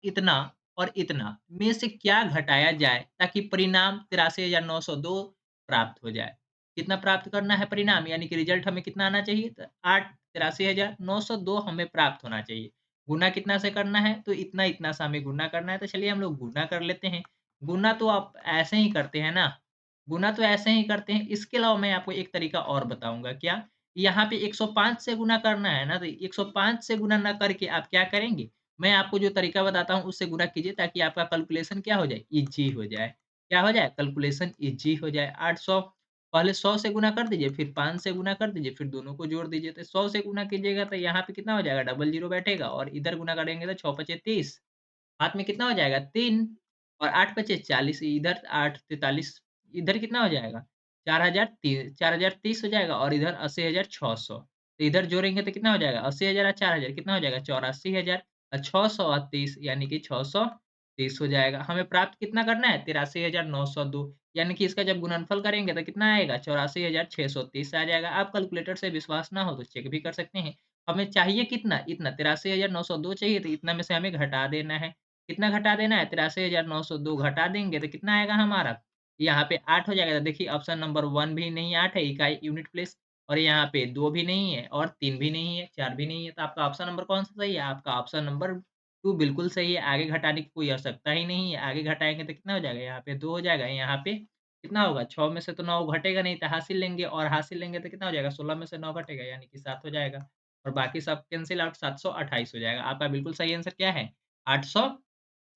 इतना और इतना में से क्या घटाया जाए ताकि परिणाम 83,902 प्राप्त हो जाए। कितना प्राप्त करना है परिणाम यानी कि रिजल्ट हमें कितना आना चाहिए? तो 8 83,902 हमें प्राप्त होना चाहिए। गुना कितना से करना है? तो इतना-इतना से हमें गुना करना है, तो चलिए हम लोग गुना कर लेते हैं। गुना तो आप ऐसे ही करते हैं ना, गुना तो ऐसे ही करते हैं। इसके अलावा मैं आपको एक तरीका और बताऊँगा, क्या? यहाँ पे 105 से गुना करना है ना, तो 105 से गुना ना करके आप क्या करेंगे? मैं आपको जो तरीका बताता हूँ उससे गुणा कीजिए ताकि आपका कैलकुलेशन क्या हो जाए? ईज़ी हो जाए। क्या हो जाए? कैलकुलेशन ईज़ी हो जाए। 800 पहले 100 से गुणा कर दीजिए, फिर 5 से गुणा कर दीजिए, फिर दोनों को जोड़ दीजिए। तो 100 से गुणा कीजिएगा तो यहाँ पे कितना हो जाएगा? डबल ज़ीरो बैठेगा और इधर गुणा करेंगे तो 6 पचे 30, हाथ में कितना हो जाएगा? 3 और 8 पचे 40, इधर 8 43, इधर कितना हो जाएगा? 4030 हो जाएगा और इधर 80,600। तो इधर जोड़ेंगे तो कितना हो जाएगा? 80,000 और 4,000 कितना हो जाएगा? 84,000 और 600 और 30 यानी कि 630 हो जाएगा। हमें प्राप्त कितना करना है? 83,902 यानी कि इसका जब गुणनफल करेंगे तो कितना आएगा? 84,630 आ जाएगा। आप कैलकुलेटर से विश्वास ना हो तो चेक भी कर सकते हैं। हमें चाहिए कितना? इतना 83,902 चाहिए, तो इतना में से हमें घटा देना है। कितना घटा देना है? 83,902 घटा देंगे तो कितना आएगा हमारा? यहाँ पे 8 हो जाएगा। तो देखिए ऑप्शन नंबर 1 भी नहीं 8 है, इकाई यूनिट प्लेस, और यहाँ पे 2 भी नहीं है और 3 भी नहीं है, 4 भी नहीं है। तो आपका ऑप्शन नंबर कौन-सा सही है? आपका ऑप्शन नंबर 2 बिल्कुल सही है। आगे घटाने की कोई आवश्यकता ही नहीं है। आगे घटाएँगे तो कितना हो जाएगा? यहाँ पे 2 हो जाएगा, यहाँ पे कितना होगा? 6 में से तो 9 घटेगा नहीं, तो हासिल लेंगे और हासिल लेंगे तो कितना हो जाएगा? 16 में से 9 घटेगा यानी कि 7 हो जाएगा और बाकी सब कैंसल आउट, 728 हो जाएगा। आपका बिल्कुल सही आंसर क्या है? 800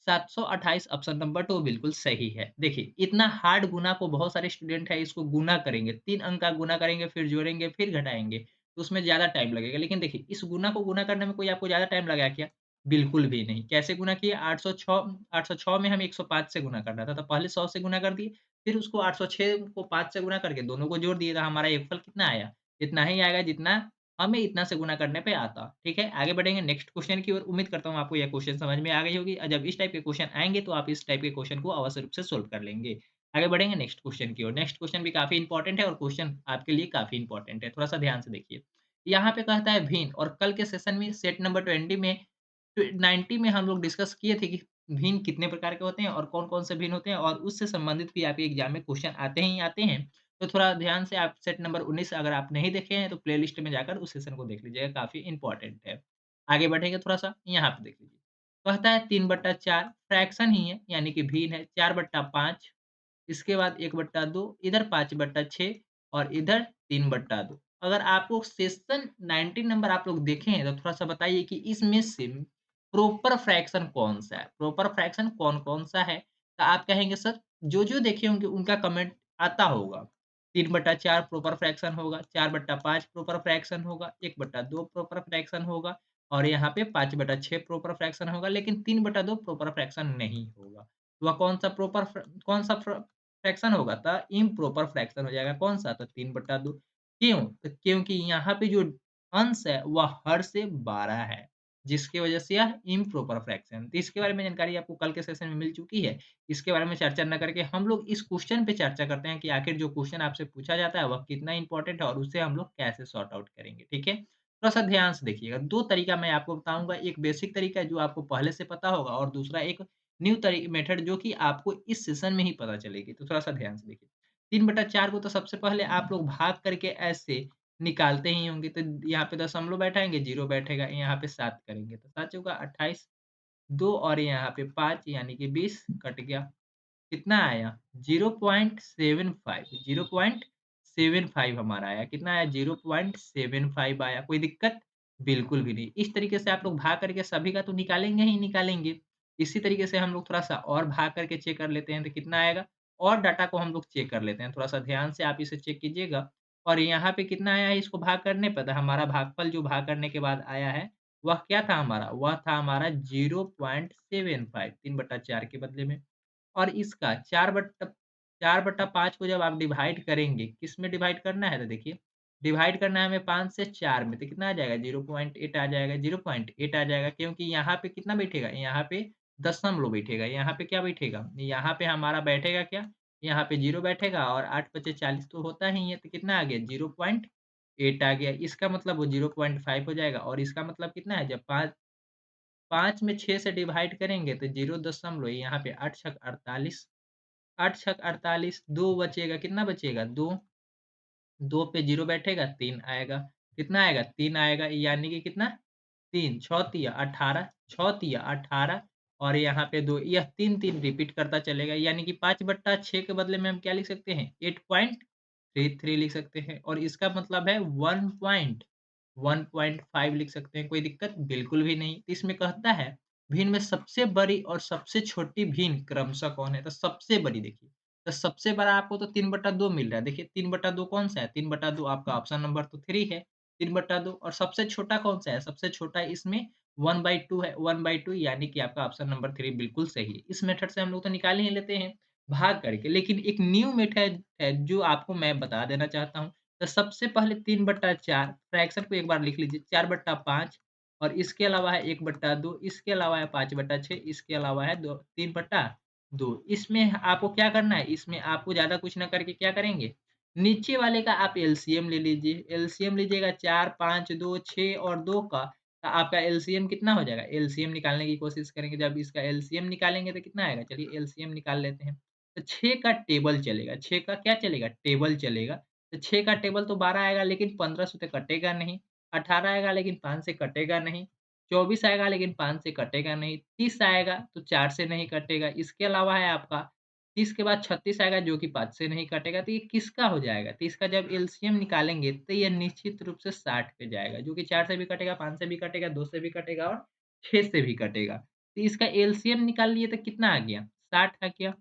728, ऑप्शन नंबर 2 बिल्कुल सही है। देखिए, इतना हार्ड गुना को बहुत सारे स्टूडेंट है इसको गुना करेंगे, 3 अंक का गुना करेंगे, फिर जोड़ेंगे, फिर घटाएँगे, तो उसमें ज़्यादा टाइम लगेगा। लेकिन देखिए, इस गुना को गुना करने में कोई आपको ज़्यादा टाइम लगा क्या? बिल्कुल भी नहीं। कैसे गुना किए? 806 में हमें 105 से गुना करना था, तो पहले 100 से गुना कर दिए, फिर उसको 806 को 5 से गुना करके दोनों को जोड़ दिए, तो हमारा योगफल कितना आया? इतना ही आएगा जितना हमें इतना से गुना करने पे आता। ठीक है? आगे बढ़ेंगे नेक्स्ट क्वेश्चन की ओर। उम्मीद करता हूँ आपको यह क्वेश्चन समझ में आ गई होगी और जब इस टाइप के क्वेश्चन आएँगे तो आप इस टाइप के क्वेश्चन को अवश्य रूप से सोल्व कर लेंगे। आगे बढ़ेंगे नेक्स्ट क्वेश्चन की ओर। नेक्स्ट क्वेश्चन भी काफ़ी इंपॉर्टेंट है और क्वेश्चन आपके लिए काफ़ी इंपॉर्टेंट है। थोड़ा-सा ध्यान से देखिए। यहाँ पे कहता है भिन्न, और कल के सेशन में सेट नंबर 20 में 90 में हम लोग डिस्कस किए थे कि भिन्न कितने प्रकार के होते हैं और कौन-कौन से भिन्न होते हैं, और उससे संबंधित भी आपके एग्ज़ाम में क्वेश्चन आते ही आते हैं। तो थोड़ा ध्यान से आप सेट नंबर 19 अगर आप नहीं देखे हैं तो प्लेलिस्ट में जाकर उस सेशन को देख लीजिएगा, काफ़ी इम्पोर्टेंट है। आगे बढ़ेंगे थोड़ा-सा, यहाँ पे देख लीजिए। कहता है 3/4 फ्रैक्शन ही है यानी कि भिन्न है, 4/5 इसके बाद 1/2 इधर 5/6 और इधर 3/2। अगर आपको सेशन 19 नंबर आप लोग देखे हैं तो थोड़ा-सा बताइए कि इसमें से प्रॉपर फ्रैक्शन कौन-सा है? प्रॉपर फ्रैक्शन कौन-कौन सा है? तो आप कहेंगे सर जो-जो देखे होंगे उनका कमेंट आता होगा। 3/4 प्रॉपर फ्रैक्शन होगा, 4/5 प्रॉपर फ्रैक्शन होगा, 1/2 प्रॉपर फ्रैक्शन होगा और यहाँ पे 5/6 प्रॉपर फ्रैक्शन होगा, लेकिन 3/2 प्रॉपर फ्रैक्शन नहीं होगा। वह कौन-सा फ्रैक्शन होगा? तो इम्प्रॉपर फ्रैक्शन हो जाएगा। कौन-सा? तो 3/2। क्यों? तो क्योंकि यहाँ पे जो अंश है वह हर से 12 है, जिसकी वजह से यह इम्प्रॉपर फ्रैक्शन। तो इसके बारे में जानकारी आपको कल के सेशन में मिल चुकी है। इसके बारे में चर्चा ना करके हम लोग इस क्वेश्चन पे चर्चा करते हैं कि आखिर जो क्वेश्चन आपसे पूछा जाता है वह कितना इम्पोर्टेंट है और उसे हम लोग कैसे सॉर्ट आउट करेंगे, ठीक है? थोड़ा-सा ध्यान से देखिएगा। 2 तरीका मैं आपको बताऊँगा, एक बेसिक तरीका है जो आपको पहले से पता होगा और दूसरा एक न्यू मेथड जो कि आपको इस सेशन में ही पता चलेगी। तो थोड़ा-सा ध्यान से देखिए। 3/4 को तो सबसे पहले आप लोग भाग करके ऐसे निकालते ही होंगे, तो यहाँ पे दशमलव बैठाएँगे, 0 बैठेगा, यहाँ पे 7 करेंगे, तो 7 चौका 28, 2 और यहाँ पे 5 यानी कि 20 कट गया। कितना आया? 0.75 0.75 हमारा आया। कितना आया? 0.75 आया। कोई दिक्कत? बिल्कुल भी नहीं। इस तरीके से आप लोग भाग करके सभी का तो निकालेंगे ही निकालेंगे। इसी तरीके से हम लोग थोड़ा-सा और भाग करके चेक कर लेते हैं तो कितना आएगा? और डाटा को हम लोग चेक कर लेते हैं। थोड़ा-सा ध्यान से आप इसे चेक कीजिएगा और यहाँ पे कितना आया है इसको भाग करने पर? तो हमारा भागफल जो भाग करने के बाद आया है, वह क्या था हमारा? वह था हमारा 0.75, 3/4 के बदले में। और इसका 4/5 को जब आप डिवाइड करेंगे, किसमें डिवाइड करना है? तो देखिए, डिवाइड करना है हमें 5 से 4 में, तो कितना आ जाएगा? 0.8 आ जाएगा, 0.8 आ जाएगा क्योंकि यहाँ पे कितना बैठेगा? यहाँ पे दशमलव बैठेगा, यहाँ पे क्या बैठेगा? यहाँ पे हमारा बैठेगा क्या? यहाँ पे 0 बैठेगा और 8 पचे 40 तो होता ही है, तो कितना आ गया? 0.8 आ गया। इसका मतलब वो 0.5 हो जाएगा और इसका मतलब कितना है? जब 5 5 में 6 से डिवाइड करेंगे तो 0 दशमलव यहाँ पे 8 छक 48, 8 छक 48, 2 बचेगा, कितना बचेगा 2, 2 पे 0 बैठेगा 3 आएगा, कितना आएगा 3 आएगा, यानी कि कितना 3 6 तिया 18, 6 तिया 18 और यहाँ पे 2, यह 3 3 रिपीट करता चलेगा, यानी कि 5/6 के बदले में हम क्या लिख सकते हैं 8.33 लिख सकते हैं और इसका मतलब है 1.5 लिख सकते हैं। कोई दिक्कत बिल्कुल भी नहीं। तो इसमें कहता है भिन्न में सबसे बड़ी और सबसे छोटी भिन्न क्रमशः कौन है? तो सबसे बड़ी देखिए, तो सबसे बड़ा आपको तो 3/2 मिल रहा है। देखिए 3/2 कौन-सा है? 3/2 आपका ऑप्शन नंबर तो 3 है, 3/2 और सबसे छोटा कौन-सा है? सबसे छोटा इसमें 1/2 है, 1/2 यानी कि आपका ऑप्शन नंबर 3 बिल्कुल सही है। इस मेथड से हम लोग तो निकाल ही लेते हैं भाग करके, लेकिन एक न्यू मेथड है जो आपको मैं बता देना चाहता हूँ। तो सबसे पहले 3/4 फ्रैक्शन को एक बार लिख लीजिए 4/5 और इसके अलावा है 1/2, इसके अलावा है 5/6, इसके अलावा है 2 3/2। इसमें आपको क्या करना है? इसमें आपको ज़्यादा कुछ ना करके क्या करेंगे? नीचे वाले का आप एलसीएम ले लीजिए। एलसीएम लीजिएगा 4, 5, 2, 6 और 2 का, तो आपका एलसीएम कितना हो जाएगा? एलसीएम निकालने की कोशिश करेंगे। जब इसका एलसीएम निकालेंगे तो कितना आएगा? चलिए एलसीएम निकाल लेते हैं। तो 6 का टेबल चलेगा, 6 का क्या चलेगा? टेबल चलेगा। तो 6 का टेबल तो 12 आएगा लेकिन 15 से तो कटेगा नहीं, 18 आएगा लेकिन 5 से कटेगा नहीं, 24 आएगा लेकिन 5 से कटेगा नहीं, 30 आएगा तो 4 से नहीं कटेगा। इसके अलावा है आपका 30 के बाद 36 आएगा जो कि 5 से नहीं कटेगा, तो ये किसका हो जाएगा? तो इसका जब एलसीएम निकालेंगे तो ये निश्चित रूप से 60 पे जाएगा, जो कि 4 से भी कटेगा, 5 से भी कटेगा, 2 से भी कटेगा और 6 से भी कटेगा। तो इसका एलसीएम निकाल लिए तो कितना आ गया? 60 आ गया।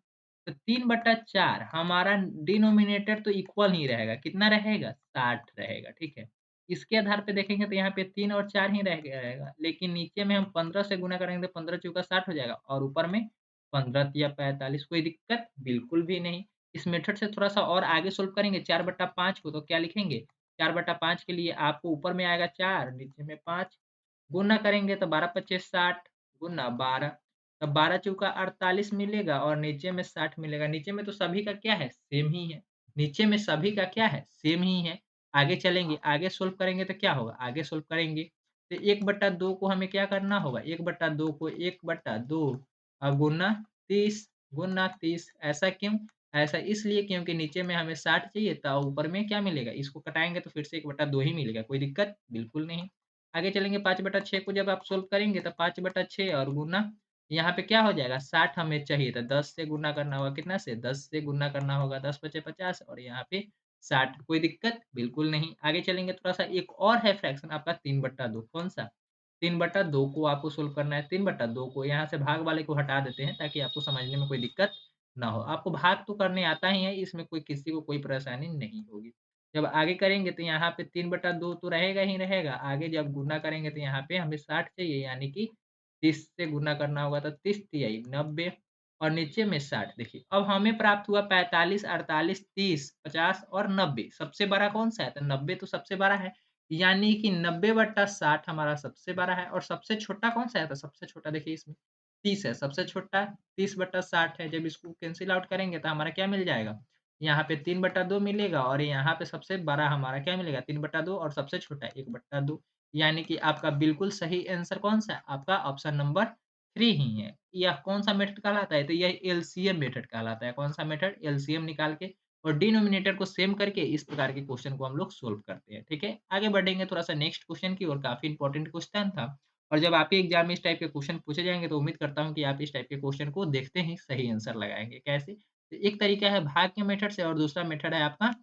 तो 3/4 हमारा डिनोमिनेटर तो इक्वल ही रहेगा, कितना रहेगा? 60 रहेगा, ठीक है। इसके आधार पे देखेंगे तो यहाँ पे 3 और 4 ही रह गया रहेगा, लेकिन नीचे में हम 15 से गुणा करेंगे तो 15 चौका 60 हो जाएगा और ऊपर में 15 तिया 45, कोई दिक्कत बिल्कुल भी नहीं। इस मेथड से थोड़ा-सा और आगे सोल्व करेंगे 4/5 को तो क्या लिखेंगे? 4/5 के लिए आपको ऊपर में आएगा 4, नीचे में 5, गुणा करेंगे तो 12 पच्चे 60 गुणा 12, तब 12 चौका 48 मिलेगा और नीचे में 60 मिलेगा। नीचे में तो सभी का क्या है? सेम ही है। नीचे में सभी का क्या है? सेम ही है। आगे चलेंगे, आगे सोल्व करेंगे तो क्या होगा? आगे सोल्व करेंगे तो 1/2 को हमें क्या करना होगा? 1/2 को 1/2 गुना 30 गुना 30 ऐसा क्यों? ऐसा इसलिए क्योंकि नीचे में हमें 60 चाहिए था, ऊपर में क्या मिलेगा? इसको घटाएँगे तो फिर से 1/2 ही मिलेगा। कोई दिक्कत? बिल्कुल नहीं। आगे चलेंगे 5/6 को जब आप सोल्व करेंगे तो 5/6 और गुना यहाँ पे क्या हो जाएगा 60 हमें चाहिए था 10 से गुना करना होगा कितना से 10 से गुना करना होगा 10 पचे 50 और यहाँ पे 60 कोई दिक्कत बिल्कुल नहीं। आगे चलेंगे थोड़ा-सा एक और है फ्रैक्शन आपका 3/2 कौन-सा? 3/2 को आपको सोल्व करना है 3/2 को यहाँ से भाग वाले को हटा देते हैं ताकि आपको समझने में कोई दिक्कत ना हो। आपको भाग तो करने आता ही है इसमें कोई किसी को कोई परेशानी नहीं होगी। जब आगे करेंगे तो यहाँ पे 3/2 तो रहेगा ही रहेगा। आगे जब गुना करेंगे तो यहाँ पे हमें 60 चाहिए यानी कि 30 से गुना करना होगा तो 30 तियाई 90 और नीचे में 60 देखिए। अब हमें प्राप्त हुआ 45, 48, 30, 50 और 90 सबसे बड़ा कौन-सा है? तो 90 तो सबसे बड़ा है। यानी कि 90/60 हमारा सबसे बड़ा है और सबसे छोटा कौन-सा है? तो सबसे छोटा देखिए इसमें 30 है, सबसे छोटा 30/60 है। जब इसको कैंसल आउट करेंगे तो हमारा क्या मिल जाएगा? यहाँ पे 3/2 मिलेगा और यहाँ पे सबसे बड़ा हमारा क्या मिलेगा 3/2 और सबसे छोटा 1/2 यानी कि आपका बिल्कुल सही आंसर कौन-सा है? आपका ऑप्शन नंबर 3 ही है। यह कौन-सा मेथड कहलाता है? तो यह एलसीएम मेथड कहलाता है। कौन-सा मेथड? एलसीएम निकाल के और डिनोमिनेटर को सेम करके इस प्रकार के क्वेश्चन को हम लोग सोल्व करते हैं। ठीक है? आगे बढ़ेंगे थोड़ा-सा नेक्स्ट क्वेश्चन की ओर काफ़ी इंपोर्टेंट क्वेश्चन था और जब आपके एग्ज़ाम में इस टाइप के क्वेश्चन पूछे जाएँगे तो उम्मीद करता हूँ कि आप इस टाइप के क्वेश्चन को देखते ही सही आंसर लगाएँगे। कैसे? तो एक तरीका है भाग के मेथड से और दूसरा मेथड है आपका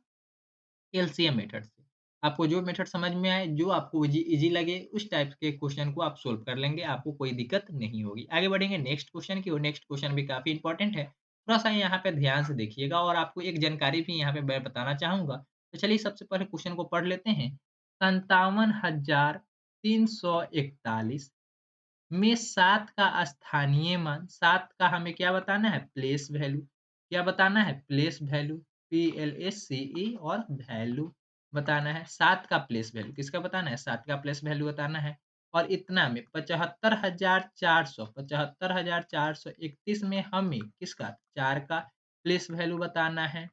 एलसीएम मेथड से। आपको जो मेथड समझ में आए, जो आपको ईज़ी लगे, उस टाइप के क्वेश्चन को आप सोल्व कर लेंगे, आपको कोई दिक्कत नहीं होगी। आगे बढ़ेंगे नेक्स्ट क्वेश्चन की ओर, नेक्स्ट क्वेश्चन भी काफ़ी इंपोर्टेंट है। थोड़ा-सा यहाँ पे ध्यान से देखिएगा और आपको एक जानकारी भी यहाँ पे मैं बताना चाहूँगा। तो चलिए सबसे पहले क्वेश्चन को पढ़ लेते हैं। 57,341 में 7 का स्थानीय मान 7 का हमें क्या बताना है? Place value. क्या बताना है? प्लेस वैल्यू, PLACE और वैल्यू बताना है। 7 का प्लेस वैल्यू किसका बताना है? 7 का प्लेस वैल्यू बताना है। और इतना में 75,431 में हमें किसका? 4 का प्लेस वैल्यू बताना है।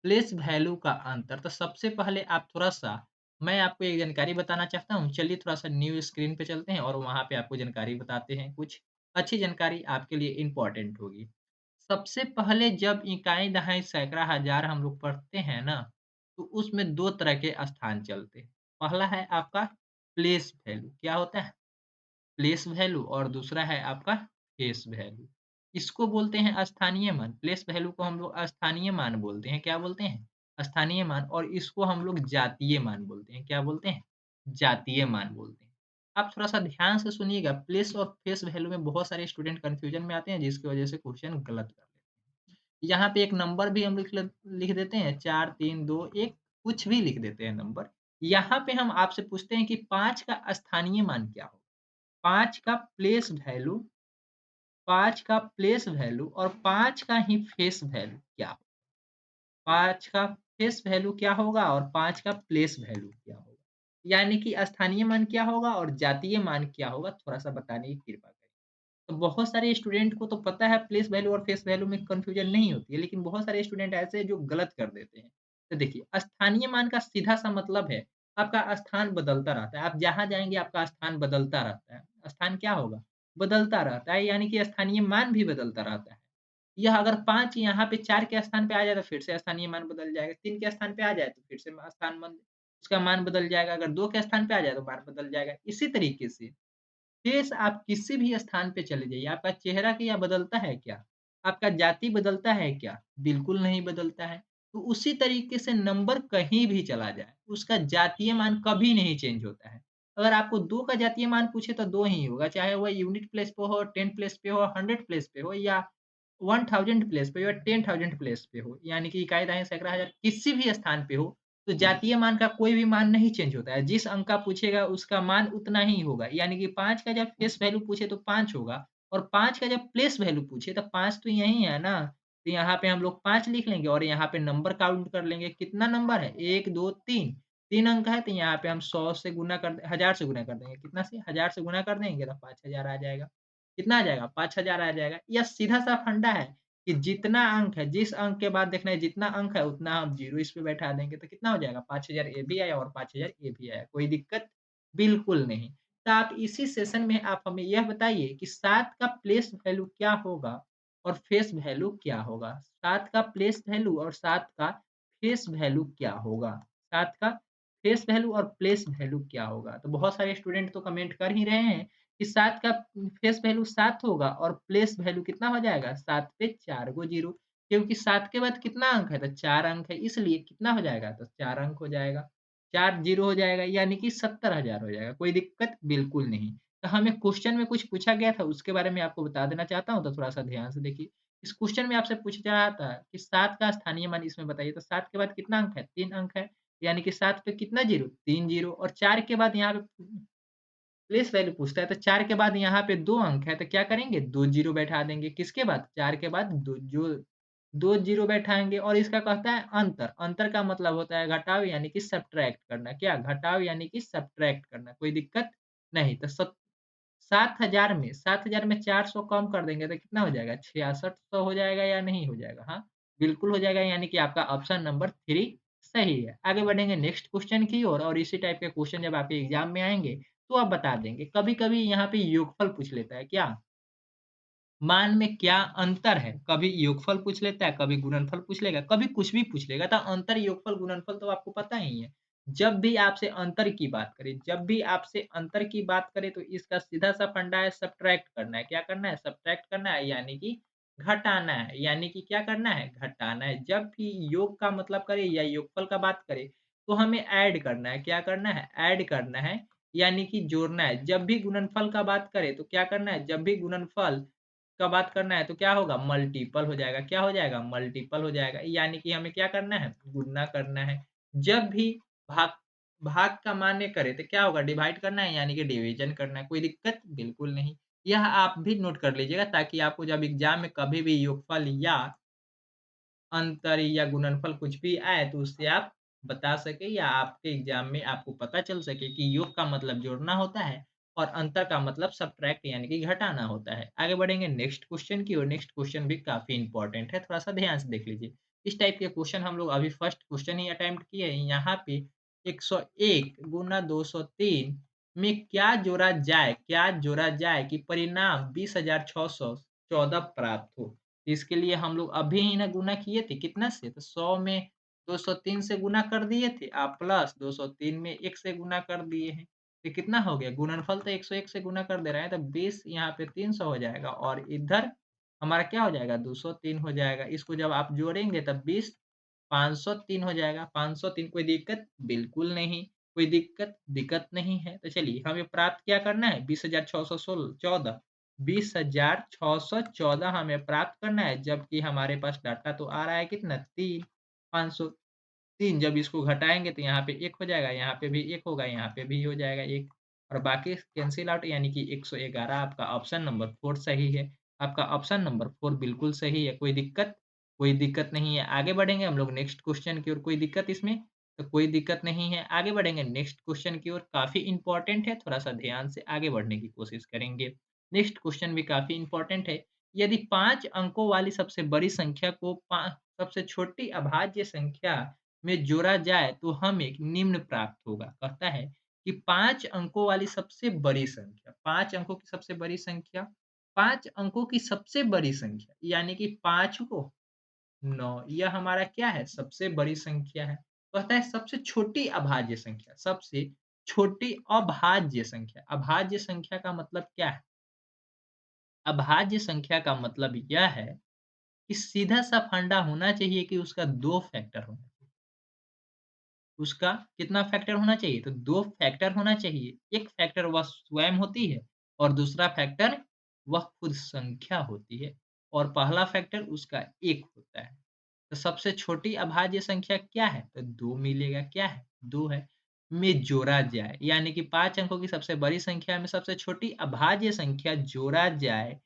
प्लेस वैल्यू का अंतर तो सबसे पहले आप थोड़ा-सा मैं आपको एक जानकारी बताना चाहता हूँ। चलिए थोड़ा-सा न्यू स्क्रीन पे चलते हैं और वहाँ पे आपको जानकारी बताते हैं। कुछ अच्छी जानकारी आपके लिए इम्पोर्टेंट होगी। सबसे पहले जब इकाई, दहाई, सैकड़ा, हज़ार हम लोग पढ़ते हैं ना, तो उसमें 2 तरह के स्थान चलते हैं। पहला है आपका प्लेस वैल्यू, क्या होता है? प्लेस वैल्यू और दूसरा है आपका फेस वैल्यू। इसको बोलते हैं स्थानीय मान। प्लेस वैल्यू को हम लोग स्थानीय मान बोलते हैं। क्या बोलते हैं? स्थानीय मान। और इसको हम लोग जातीय मान बोलते हैं। क्या बोलते हैं? जातीय मान बोलते हैं। आप थोड़ा-सा ध्यान से सुनिएगा, प्लेस और फेस वैल्यू में बहुत सारे स्टूडेंट कन्फ्यूजन में आते हैं, जिसकी वजह से क्वेश्चन गलत कर देते हैं। यहाँ पे एक नंबर भी हम लिख देते हैं, 4, 3, 2, 1, कुछ भी लिख देते हैं नंबर। यहाँ पे हम आपसे पूछते हैं कि 5 का स्थानीय मान क्या होगा? 5 का प्लेस वैल्यू, 5 का प्लेस वैल्यू और 5 का ही फेस वैल्यू क्या होगा? 5 का फेस वैल्यू क्या होगा और 5 का प्लेस वैल्यू क्या होगा? यानी कि स्थानीय मान क्या होगा और जातीय मान क्या होगा? थोड़ा-सा बताने की कृपा करें। तो बहुत सारे स्टूडेंट को तो पता है प्लेस वैल्यू और फेस वैल्यू में कन्फ्यूजन नहीं होती है, लेकिन बहुत सारे स्टूडेंट ऐसे हैं जो गलत कर देते हैं। तो देखिए, स्थानीय मान का सीधा-सा मतलब है, आपका स्थान बदलता रहता है। आप जहाँ जाएँगे आपका स्थान बदलता रहता है। स्थान क्या होगा? बदलता रहता है, यानी कि स्थानीय मान भी बदलता रहता है। यह अगर 5 यहाँ पे 4 के स्थान पे आ जाए तो फिर से स्थानीय मान बदल जाएगा, 3 के स्थान पे आ जाए तो फिर से उसका मान बदल जाएगा, अगर 2 के स्थान पे आ जाए तो मान बदल जाएगा। इसी तरीके से फेस आप किसी भी स्थान पे चले जाइए, आपका चेहरा क्या बदलता है क्या? आपका जाति बदलता है क्या? बिल्कुल नहीं बदलता है। तो उसी तरीके से नंबर कहीं भी चला जाए, उसका जातीय मान कभी नहीं चेंज होता है। अगर आपको 2 का जातीय मान पूछे तो 2 ही होगा, चाहे वह यूनिट प्लेस पे हो, 10 प्लेस पे हो, 100 प्लेस पे हो या 1000 प्लेस पे हो या 10,000 प्लेस पे हो, यानी कि इकाई, दहाई, सैकड़ा, हज़ार किसी भी स्थान पे हो, तो जातीय मान का कोई भी मान नहीं चेंज होता है। जिस अंक का पूछेगा उसका मान उतना ही होगा। यानी कि 5 का जब फेस वैल्यू पूछे तो 5 होगा और 5 का जब प्लेस वैल्यू पूछे तो 5 तो यही है ना। तो यहाँ पे हम लोग 5 लिख लेंगे और यहाँ पे नंबर काउंट कर लेंगे। कितना नंबर है? 1, 2, 3। 3 अंक है तो यहाँ पे हम 100 से गुना कर 1000 से गुना कर देंगे। कितना से? 1000 से गुना कर देंगे तो 5000 आ जाएगा। कितना आ जाएगा? 5000 आ जाएगा। यह सीधा-सा फंडा है कि जितना अंक है, जिस अंक के बाद देखना है जितना अंक है उतना हम 0 इस पे बैठा देंगे तो कितना हो जाएगा? 5000 ये भी आया और 5000 ये भी आया। कोई दिक्कत? बिल्कुल नहीं। तो आप इसी सेशन में आप हमें यह बताइए कि 7 का प्लेस वैल्यू क्या होगा और फेस वैल्यू क्या होगा? 7 का प्लेस वैल्यू और 7 का फेस वैल्यू क्या होगा? 7 का फेस वैल्यू और प्लेस वैल्यू क्या होगा? तो बहुत सारे स्टूडेंट तो कमेंट कर ही रहे हैं कि 7 का फेस वैल्यू 7 होगा और प्लेस वैल्यू कितना हो जाएगा? 7 पे 4 गो ज़ीरो, क्योंकि 7 के बाद कितना अंक है? तो 4 अंक है, इसलिए कितना हो जाएगा? तो 4 अंक हो जाएगा। 4 ज़ीरो हो जाएगा यानी कि 70,000 हो जाएगा। कोई दिक्कत? बिल्कुल नहीं। तो हमें क्वेश्चन में कुछ पूछा गया था, उसके बारे में आपको बता देना चाहता हूँ, तो थोड़ा-सा ध्यान से देखिए। इस क्वेश्चन में आपसे पूछा रहा था कि 7 का स्थानीय मान इसमें बताइए, तो 7 के बाद कितना अंक है? 3 अंक है, यानी कि 7 पे कितना ज़ीरो? 3 ज़ीरो और 4 के बाद यहाँ पे प्लेस वैल्यू पूछता है, तो 4 के बाद यहाँ पे 2 अंक है, तो क्या करेंगे? 2 ज़ीरो बैठा देंगे। किसके बाद? 4 के बाद 2 ज़ीरो बैठाएँगे और इसका कहता है अंतर। अंतर का मतलब होता है घटाव यानी कि सब्ट्रैक्ट करना। क्या? घटाव यानी कि सब्ट्रैक्ट करना। कोई दिक्कत? नहीं। तो 7,000 में 400 कम कर देंगे तो कितना हो जाएगा? 6600 हो जाएगा या नहीं हो जाएगा? हाँ, बिल्कुल हो जाएगा, यानी कि आपका ऑप्शन नंबर 3 सही है। आगे बढ़ेंगे नेक्स्ट क्वेश्चन की ओर और इसी टाइप के क्वेश्चन जब आपके एग्ज़ाम में आएँगे, तो आप बता देंगे। कभी-कभी यहाँ पे योगफल पूछ लेता है, क्या? मान में क्या अंतर है? कभी योगफल पूछ लेता है, कभी गुणनफल पूछ लेगा, कभी कुछ भी पूछ लेगा। तो अंतर, योगफल, गुणनफल तो आपको पता ही है। जब भी आपसे अंतर की बात करे तो इसका सीधा-सा फंडा है, सब्ट्रैक्ट करना है। क्या करना है? सब्ट्रैक्ट करना है, यानी कि घटाना है। यानी कि क्या करना है? घटाना है। जब भी योग का मतलब करे या योगफल का बात करे, तो हमें ऐड करना है। क्या करना है? ऐड करना है, यानी कि जोड़ना है। जब भी गुणनफल का बात करे तो क्या करना है? जब भी गुणनफल का बात करना है तो क्या होगा? मल्टीपल हो जाएगा। क्या हो जाएगा? मल्टीपल हो जाएगा। यानी कि हमें क्या करना है? गुणा करना है। जब भी भाग भाग का मान्य करे तो क्या होगा? डिवाइड करना है, यानी कि डिवीज़न करना है। कोई दिक्कत? बिल्कुल नहीं। यह आप भी नोट कर लीजिएगा ताकि आपको जब एग्ज़ाम में कभी भी योगफल या अंतर या गुणनफल कुछ भी आए तो उससे आप बता सकें या आपके एग्ज़ाम में आपको पता चल सके कि योग का मतलब जोड़ना होता है और अंतर का मतलब सब्ट्रैक्ट यानी कि घटाना होता है। आगे बढ़ेंगे नेक्स्ट क्वेश्चन की ओर। नेक्स्ट क्वेश्चन भी काफ़ी इम्पोर्टेंट है, थोड़ा-सा ध्यान से देख लीजिए। इस टाइप के क्वेश्चन हम लोग अभी फर्स्ट क्वेश्चन ही अटेम्प्ट किए हैं। यहाँ पे 101 गुना 203 में क्या जोड़ा जाए कि परिणाम 20,614 प्राप्त हो। इसके लिए हम लोग अभी ही ना गुना किए थे कितना से, तो 100 में 203 से गुना कर दिए थे, आप प्लस 203 में 1 से गुना कर दिए हैं, तो कितना हो गया, गुणनफल तो 101 से गुना कर दे रहे हैं, तो 20 यहाँ पे 300 हो जाएगा और इधर हमारा क्या हो जाएगा, 203 हो जाएगा। इसको जब आप जोड़ेंगे तब 20 503 हो जाएगा, 503। कोई दिक्कत? बिल्कुल नहीं, कोई दिक्कत नहीं है। तो चलिए हमें प्राप्त क्या करना है, 20,614 20,614 हमें प्राप्त करना है, जबकि हमारे पास डाटा तो आ रहा है कितना, 3 503। जब इसको घटाएँगे तो यहाँ पे 1 हो जाएगा, यहाँ पे भी 1 होगा, यहाँ पे भी हो जाएगा 1 और बाकी कैंसल आउट, यानी कि 111। आपका ऑप्शन नंबर 4 सही है। आपका ऑप्शन नंबर 4 बिल्कुल सही है। कोई दिक्कत? कोई दिक्कत नहीं है। आगे बढ़ेंगे हम लोग नेक्स्ट क्वेश्चन की ओर। कोई दिक्कत इसमें? तो कोई दिक्कत नहीं है। आगे बढ़ेंगे नेक्स्ट क्वेश्चन की ओर। काफ़ी इम्पोर्टेंट है, थोड़ा-सा ध्यान से आगे बढ़ने की कोशिश करेंगे। नेक्स्ट क्वेश्चन भी काफ़ी इम्पोर्टेंट है। यदि 5 अंकों वाली सबसे बड़ी संख्या को सबसे छोटी अभाज्य संख्या में जोड़ा जाए तो हमें निम्न प्राप्त होगा। कहता है कि 5 अंकों वाली सबसे बड़ी संख्या, 5 अंकों की सबसे बड़ी संख्या, 5 अंकों की सबसे बड़ी संख्या यानी कि 5 को 9, यह हमारा क्या है, सबसे बड़ी संख्या है। कहता है सबसे छोटी अभाज्य संख्या, सबसे छोटी अभाज्य संख्या। अभाज्य संख्या का मतलब क्या है? अभाज्य संख्या का मतलब यह है कि सीधा-सा फंडा होना चाहिए कि उसका 2 फैक्टर होना चाहिए। उसका कितना फैक्टर होना चाहिए? तो 2 फैक्टर होना चाहिए। एक फैक्टर वह स्वयं होती है और दूसरा फैक्टर वह खुद संख्या होती है और पहला फैक्टर उसका 1 होता है। तो सबसे छोटी अभाज्य संख्या क्या है? तो 2 मिलेगा, क्या है? 2 है। में जोड़ा जाए, यानी कि 5 अंकों की सबसे बड़ी संख्या में सबसे छोटी अभाज्य संख्या जोड़ा जाए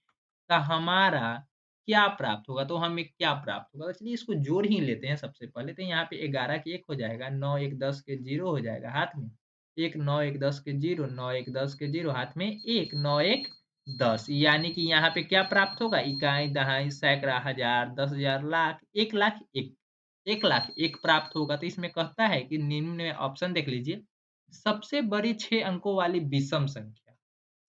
का हमारा क्या प्राप्त होगा? तो हमें क्या प्राप्त होगा? तो चलिए इसको जोड़ ही लेते हैं सबसे पहले। तो यहाँ पे 11 के 1 हो जाएगा, 9 1 10 के 0 हो जाएगा हाथ में। 1 9 1 10 के 0, 9 1 10 के 0 हाथ में 1, 9 1 10, यानी कि यहाँ पे क्या प्राप्त होगा? इकाई, दहाई, सैकड़ा, हज़ार, 10,000, लाख, 1 लाख 1, 1 लाख 1 प्राप्त होगा। तो इसमें कहता है कि निम्न में ऑप्शन देख लीजिए, सबसे बड़ी 6 अंकों वाली विषम संख्या।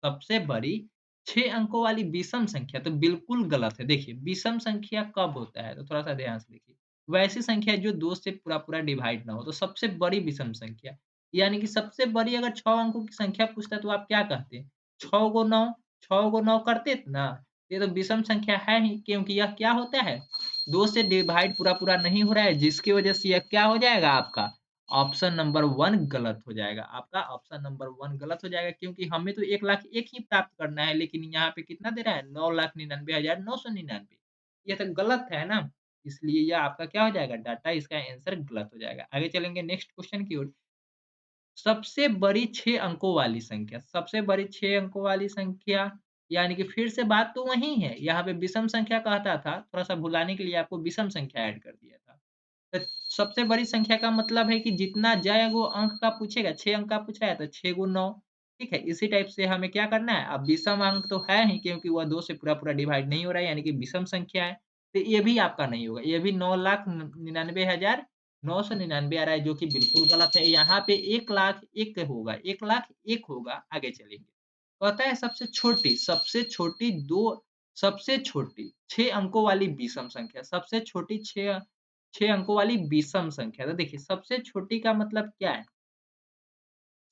सबसे बड़ी 6 अंकों वाली विषम संख्या तो बिल्कुल गलत है। देखिए, विषम संख्या कब होता है? तो थोड़ा-सा ध्यान से देखिए। वैसी संख्या जो 2 से पूरा-पूरा डिवाइड ना हो, तो सबसे बड़ी विषम संख्या। यानी कि सबसे बड़ी अगर 6 अंकों की संख्या पूछता है तो आप क्या कहते? 6 को 9, 6 को 9 करते थे ना? ये तो विषम संख्या है ही, क्योंकि यह क्या होता है? 2 से डिवाइड पूरा-पूरा नहीं हो रहा है, जिसकी वजह से यह क्या हो जाएगा आपका? ऑप्शन नंबर 1 गलत हो जाएगा। आपका ऑप्शन नंबर 1 गलत हो जाएगा, क्योंकि हमें तो 1 लाख 1 ही प्राप्त करना है, लेकिन यहाँ पे कितना दे रहा है? 9,99,999। ये तो गलत है ना? इसलिए यह आपका क्या हो जाएगा? डाटा, इसका आंसर गलत हो जाएगा। आगे चलेंगे नेक्स्ट क्वेश्चन की ओर। सबसे बड़ी 6 अंकों वाली संख्या, सबसे बड़ी 6 अंकों वाली संख्या, यानी कि फिर से बात तो वही है। यहाँ पे विषम संख्या कहता था, थोड़ा-सा भुलाने के लिए आपको विषम संख्या ऐड कर दिया था। तो सबसे बड़ी संख्या का मतलब है कि जितना जय वो अंक का पूछेगा, 6 अंक का पूछा है तो 6 गुण 9, ठीक है? इसी टाइप से हमें क्या करना है, अब विषम अंक तो है ही, क्योंकि वह 2 से पूरा-पूरा डिवाइड नहीं हो रहा है, यानी कि विषम संख्या है। तो ये भी आपका नहीं होगा, ये भी 9,99,999 आ रहा है, जो कि बिल्कुल गलत है। यहाँ पे 1 लाख 1 होगा, 1 लाख 1 होगा। आगे चलेंगे। कहता है सबसे छोटी 6 अंकों वाली विषम संख्या, सबसे छोटी 6 अंकों वाली विषम संख्या। तो देखिए, सबसे छोटी का मतलब क्या है?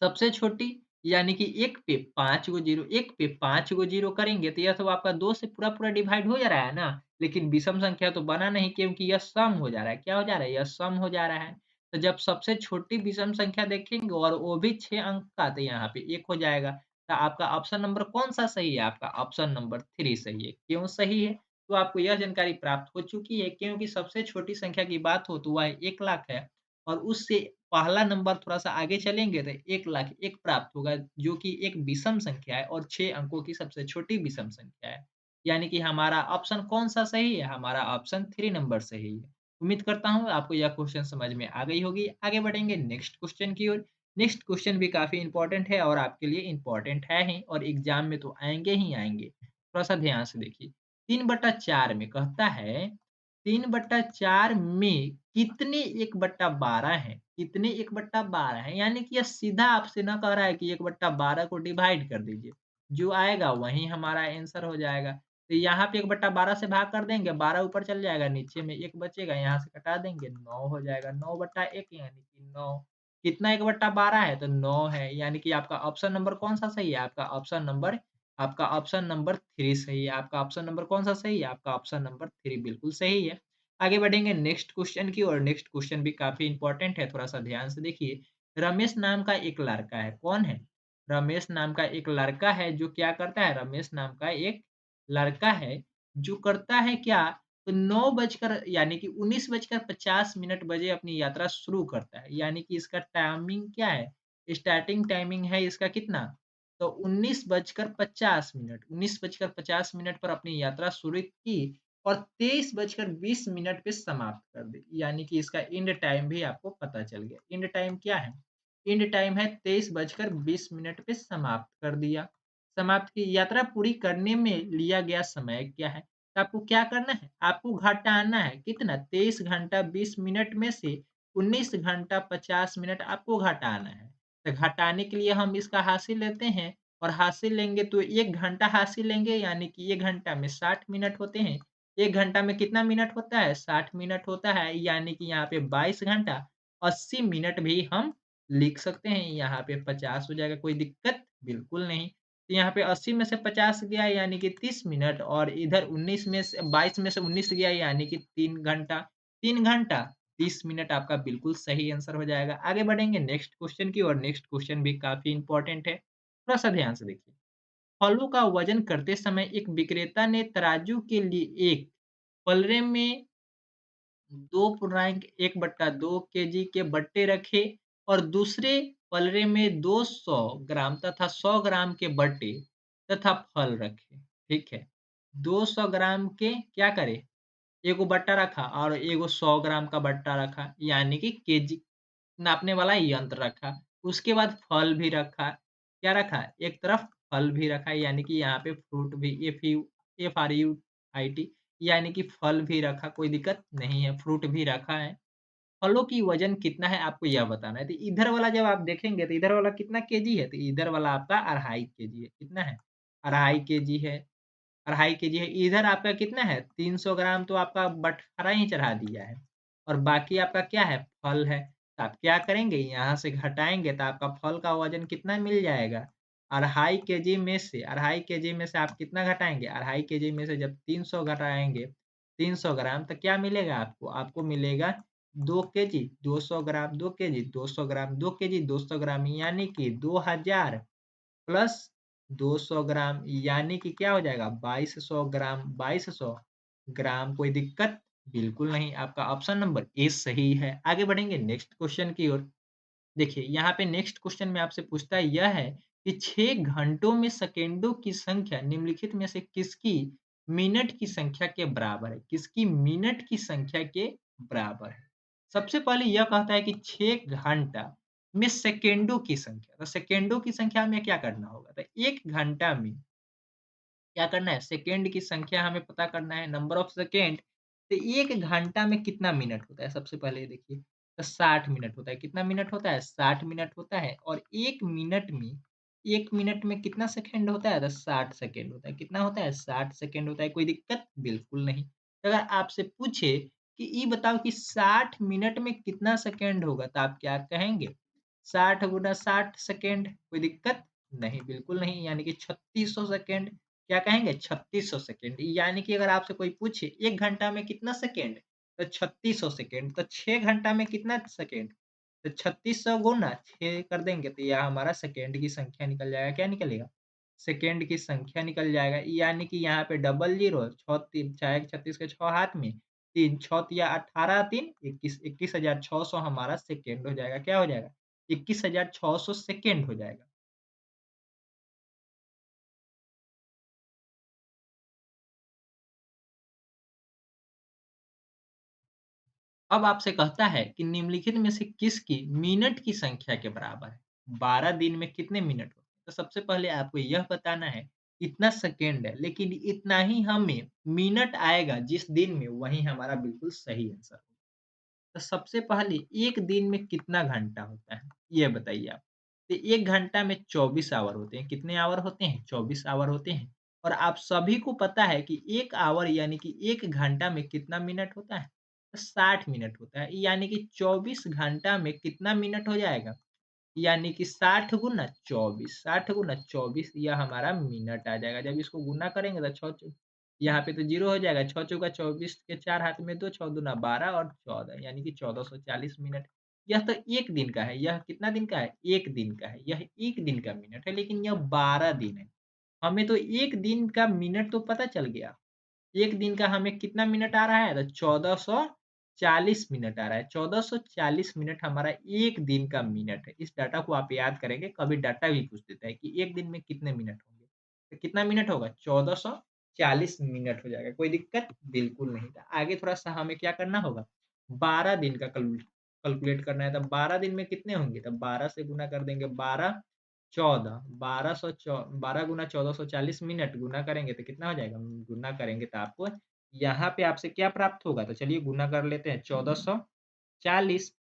सबसे छोटी यानी कि 1 पे 5 गो ज़ीरो, 1 पे 5 गो ज़ीरो करेंगे तो यह तो आपका 2 से पूरा-पूरा डिवाइड हो जा रहा है ना, लेकिन विषम संख्या तो बना नहीं, क्योंकि यह सम हो जा रहा है। क्या हो जा रहा है? यह सम हो जा रहा है। तो जब सबसे छोटी विषम संख्या देखेंगे और वो भी 6 अंक का, तो यहाँ पे 1 हो जाएगा। तो आपका ऑप्शन नंबर कौन-सा सही है? आपका ऑप्शन नंबर 3 सही है। क्यों सही है? तो आपको यह जानकारी प्राप्त हो चुकी है, क्योंकि सबसे छोटी संख्या की बात हो तो वह 1 लाख है और उससे पहला नंबर थोड़ा-सा आगे चलेंगे तो 1 लाख 1 प्राप्त होगा, जो कि एक विषम संख्या है और 6 अंकों की सबसे छोटी विषम संख्या है। यानी कि हमारा ऑप्शन कौन-सा सही है? हमारा ऑप्शन 3 नंबर सही है। उम्मीद करता हूँ आपको यह क्वेश्चन समझ में आ गई होगी। आगे बढ़ेंगे नेक्स्ट क्वेश्चन की ओर। नेक्स्ट क्वेश्चन भी काफ़ी इम्पोर्टेंट है और आपके लिए इम्पोर्टेंट है ही, और एग्ज़ाम में तो आएँगे ही आएँगे। थोड़ा-सा ध्यान से देखिए। 3/4 में कहता है 3/4 में कितने 1/12 हैं? कितने 1/12 हैं? यानी कि यह सीधा आपसे ना कह रहा है कि 1/12 को डिवाइड कर दीजिए। जो आएगा वही हमारा आंसर हो जाएगा। तो यहाँ पे 1/12 से भाग कर देंगे, 12 ऊपर चल जाएगा, नीचे में 1 बचेगा, यहाँ से घटा देंगे, 9 हो जाएगा। 9/1 यानी कि 9। कितना 1/12 है? तो 9 है। यानी कि आपका ऑप्शन नंबर कौन-सा सही है? आपका ऑप्शन नंबर 3 सही है। आपका ऑप्शन नंबर कौन-सा सही है? आपका ऑप्शन नंबर 3 बिल्कुल सही है। आगे बढ़ेंगे नेक्स्ट क्वेश्चन की ओर। नेक्स्ट क्वेश्चन भी काफ़ी इम्पोर्टेंट है, थोड़ा-सा ध्यान से देखिए। रमेश नाम का एक लड़का है, कौन है? रमेश नाम का एक लड़का है जो क्या करता है? रमेश नाम का एक लड़का है जो करता है क्या? तो 9 बजकर यानी कि 19 बजकर 50 मिनट बजे अपनी यात्रा शुरू करता है। यानी कि इसका टाइमिंग क्या है? स्टार्टिंग टाइमिंग है इसका कितना? तो 19 बजकर 50 मिनट 19 बजकर 50 मिनट पर अपनी यात्रा शुरू की और 23 बजकर 20 मिनट पे समाप्त कर दी। यानी कि इसका एंड टाइम भी आपको पता चल गया। एंड टाइम क्या है? एंड टाइम है 23 बजकर 20 मिनट पे समाप्त कर दिया। समाप्त की यात्रा पूरी करने में लिया गया समय क्या है? तो आपको क्या करना है? आपको घटाना है कितना? 23 घंटा 20 मिनट में से 19 घंटा 50 मिनट आपको घटाना है। तो घटाने के लिए हम इसका हासिल लेते हैं और हासिल लेंगे तो 1 घंटा हासिल लेंगे यानी कि 1 घंटा में 60 मिनट होते हैं। 1 घंटा में कितना मिनट होता है? 60 मिनट होता है यानी कि यहाँ पे 22 घंटा 80 मिनट भी हम लिख सकते हैं। यहाँ पे 50 हो जाएगा, कोई दिक्कत बिल्कुल नहीं। तो यहाँ पे 80 में से 50 गया यानी कि 30 मिनट और इधर 19 में से 22 में से 19 गया यानी कि 3 घंटा। 3 घंटा 30 मिनट आपका बिल्कुल सही आंसर हो जाएगा। आगे बढ़ेंगे नेक्स्ट क्वेश्चन की ओर। नेक्स्ट क्वेश्चन भी काफ़ी इम्पोर्टेंट है। थोड़ा-सा ध्यान से देखिए। फलों का वज़न करते समय एक विक्रेता ने तराजू के लिए एक पलड़े में 2.1/2 केजी के बट्टे रखे और दूसरे पलड़े में 200 ग्राम तथा 100 ग्राम के बट्टे तथा फल रखे। ठीक है। 200 ग्राम के क्या करे? एगो बट्टा रखा और एगो 100 ग्राम का बट्टा रखा, यानी कि केजी नापने वाला यंत्र रखा। उसके बाद फल भी रखा। क्या रखा? एक तरफ फल भी रखा यानी कि यहाँ पे फ्रूट भी FRUIT यानी कि फल भी रखा, कोई दिक्कत नहीं है, फ्रूट भी रखा है। फलों की वज़न कितना है आपको यह बताना है। तो इधर वाला जब आप देखेंगे तो इधर वाला कितना केजी है? तो इधर वाला आपका 2.5 केजी है। कितना है? 2.5 केजी है। 2.5 केजी है। इधर आपका कितना है? 300 ग्राम तो आपका बँटवारा ही चढ़ा दिया है और बाकी आपका क्या है? फल है। तो आप क्या करेंगे? यहाँ से घटाएँगे तो आपका फल का वज़न कितना मिल जाएगा? 2.5 केजी में से आप कितना घटाएँगे? 2.5 केजी में से जब 300 घटाएँगे, 300 ग्राम तो क्या मिलेगा आपको? आपको मिलेगा 2 केजी, 200 ग्राम, 2 केजी, 200 ग्राम, 2 केजी, 200 ग्राम यानी कि 2000 प्लस 200 ग्राम यानी कि क्या हो जाएगा? 2200 ग्राम। 2200 ग्राम, कोई दिक्कत बिल्कुल नहीं। आपका ऑप्शन नंबर ए सही है। आगे बढ़ेंगे नेक्स्ट क्वेश्चन की ओर। देखिए यहाँ पे नेक्स्ट क्वेश्चन में आपसे पूछता है यह है कि 6 घंटों में सेकेंडों की संख्या निम्नलिखित में से किसकी मिनट की संख्या के बराबर है? किसकी मिनट की संख्या के बराबर है? सबसे पहले यह कहता है कि 6 घंटा में सेकेंडों की संख्या। तो सेकेंडों की संख्या में क्या करना होगा? तो 1 घंटा में क्या करना है? सेकंड की संख्या हमें पता करना है, नंबर ऑफ सेकंड। तो 1 घंटा में कितना मिनट होता है? सबसे पहले ये देखिए, तो 60 मिनट होता है। कितना मिनट होता है? 60 मिनट होता है और 1 मिनट में कितना सेकंड होता है? तो 60 सेकंड होता है। कितना होता है? 60 सेकंड होता है। कोई दिक्कत? बिल्कुल नहीं। तो अगर आपसे पूछे कि ये बताओ कि 60 मिनट में कितना सेकंड होगा? तो आप क्या कहेंगे? 60 गुना 60 सेकंड। कोई दिक्कत? नहीं, बिल्कुल नहीं। यानी कि 3600 सेकंड। क्या कहेंगे? 3600 सेकंड। यानी कि अगर आपसे कोई पूछे 1 घंटा में कितना सेकंड? तो 3600 सेकंड। तो 6 घंटा में कितना सेकंड? तो 3600 गुना 6 कर देंगे तो यह हमारा सेकंड की संख्या निकल जाएगा। क्या निकलेगा? सेकंड की संख्या निकल जाएगा। यानी कि यहाँ पे डबल ज़ीरो 6 3 6 36 के 6 हाथ में 3 6 तिया 18 3 21 21,600 हमारा सेकंड हो जाएगा। क्या हो जाएगा? 21,600 सेकंड हो जाएगा। अब आपसे कहता है कि निम्नलिखित में से किसकी मिनट की संख्या के बराबर है? 12 दिन में कितने मिनट होते हैं? तो सबसे पहले आपको यह बताना है इतना सेकंड है, लेकिन इतना ही हमें मिनट आएगा जिस दिन में, वही हमारा बिल्कुल सही आंसर होगा। तो सबसे पहले 1 दिन में कितना घंटा होता है? ये बताइए आप। तो 1 घंटा में 24 आवर होते हैं। कितने आवर होते हैं? 24 आवर होते हैं। और आप सभी को पता है कि 1 आवर यानी कि 1 घंटा में कितना मिनट होता है? तो 60 मिनट होता है। यानी कि 24 घंटा में कितना मिनट हो जाएगा? यानी कि 60 गुना 24, 60 गुना 24 यह हमारा मिनट आ जाएगा। जब इसको गुना करेंगे तो 6 चौ यहाँ पे तो 0 हो जाएगा, 6 चौका 24 के 4 हाथ में 2, 6 दूना 12 और 14 यानी कि 1440 मिनट। यह तो 1 दिन का है, यह कितना दिन का है? 1 दिन का है, यह 1 दिन का मिनट है, लेकिन यह 12 दिन है। हमें तो 1 दिन का मिनट तो पता चल गया। 1 दिन का हमें कितना मिनट आ रहा है? तो 1440 मिनट आ रहा है। 1440 मिनट हमारा 1 दिन का मिनट है। इस डाटा को आप याद करेंगे, कभी डाटा भी पूछ देता है कि 1 दिन में कितने मिनट होंगे? तो कितना मिनट होगा? 1440 मिनट हो जाएगा। कोई दिक्कत? बिल्कुल नहीं। तो आगे थोड़ा-सा हमें क्या करना होगा? 12 दिन का कैलकुलेट करना है। तो 12 दिन में कितने होंगे? तो 12 से गुना कर देंगे। 12 14 12 गुना 1440 मिनट गुना करेंगे तो कितना हो जाएगा? गुना करेंगे तो आपको यहाँ पे आपसे क्या प्राप्त होगा? तो चलिए गुना कर लेते हैं 1440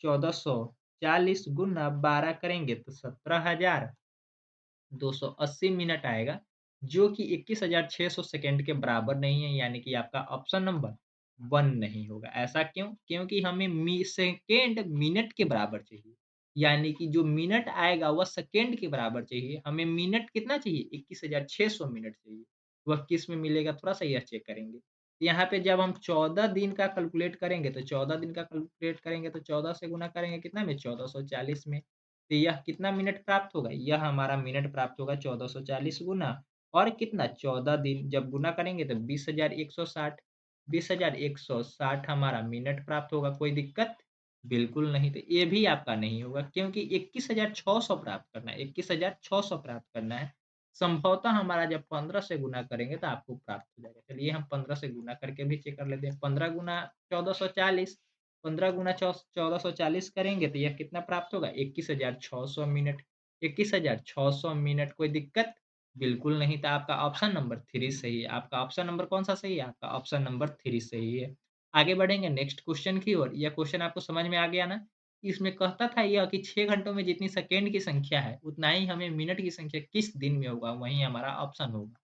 1440 गुना 12 करेंगे तो 17,280 मिनट आएगा, जो कि 21,600 सेकंड के बराबर नहीं है, यानी कि आपका ऑप्शन नंबर 1 नहीं होगा। ऐसा क्यों? क्योंकि हमें सेकंड मिनट के बराबर चाहिए। यानी कि जो मिनट आएगा वह सेकंड के बराबर चाहिए। हमें मिनट कितना चाहिए? 21,600 मिनट चाहिए। वह किस में मिलेगा? थोड़ा-सा यह चेक करेंगे। यहाँ पे जब हम 14 दिन का कैलकुलेट करेंगे, तो 14 दिन का कैलकुलेट करेंगे तो 14 से गुना करेंगे कितना में? 1440 में। तो यह कितना मिनट प्राप्त होगा? यह हमारा मिनट प्राप्त होगा 1440 गुना और कितना 14 दिन जब गुना करेंगे तो 20,160 20,160 हमारा मिनट प्राप्त होगा। कोई दिक्कत? बिल्कुल नहीं। तो ये भी आपका नहीं होगा क्योंकि 21,600 प्राप्त करना है, 21,600 प्राप्त करना है। संभवतः हमारा जब 15 से गुना करेंगे तो आपको प्राप्त हो जाएगा। चलिए हम 15 से गुना करके भी चेक कर लेते हैं। 15 गुना 1440 15 गुना 1440 करेंगे तो यह कितना प्राप्त होगा? 21,600 मिनट। 21,600 मिनट कोई दिक्कत? बिल्कुल नहीं। तो आपका ऑप्शन नंबर 3 सही है। आपका ऑप्शन नंबर कौन-सा सही है? आपका ऑप्शन नंबर 3 सही है। आगे बढ़ेंगे नेक्स्ट क्वेश्चन की ओर। यह क्वेश्चन आपको समझ में आ गया ना? इसमें कहता था यह कि 6 घंटों में जितनी सेकंड की संख्या है, उतना ही हमें मिनट की संख्या किस दिन में होगा? वही हमारा ऑप्शन होगा।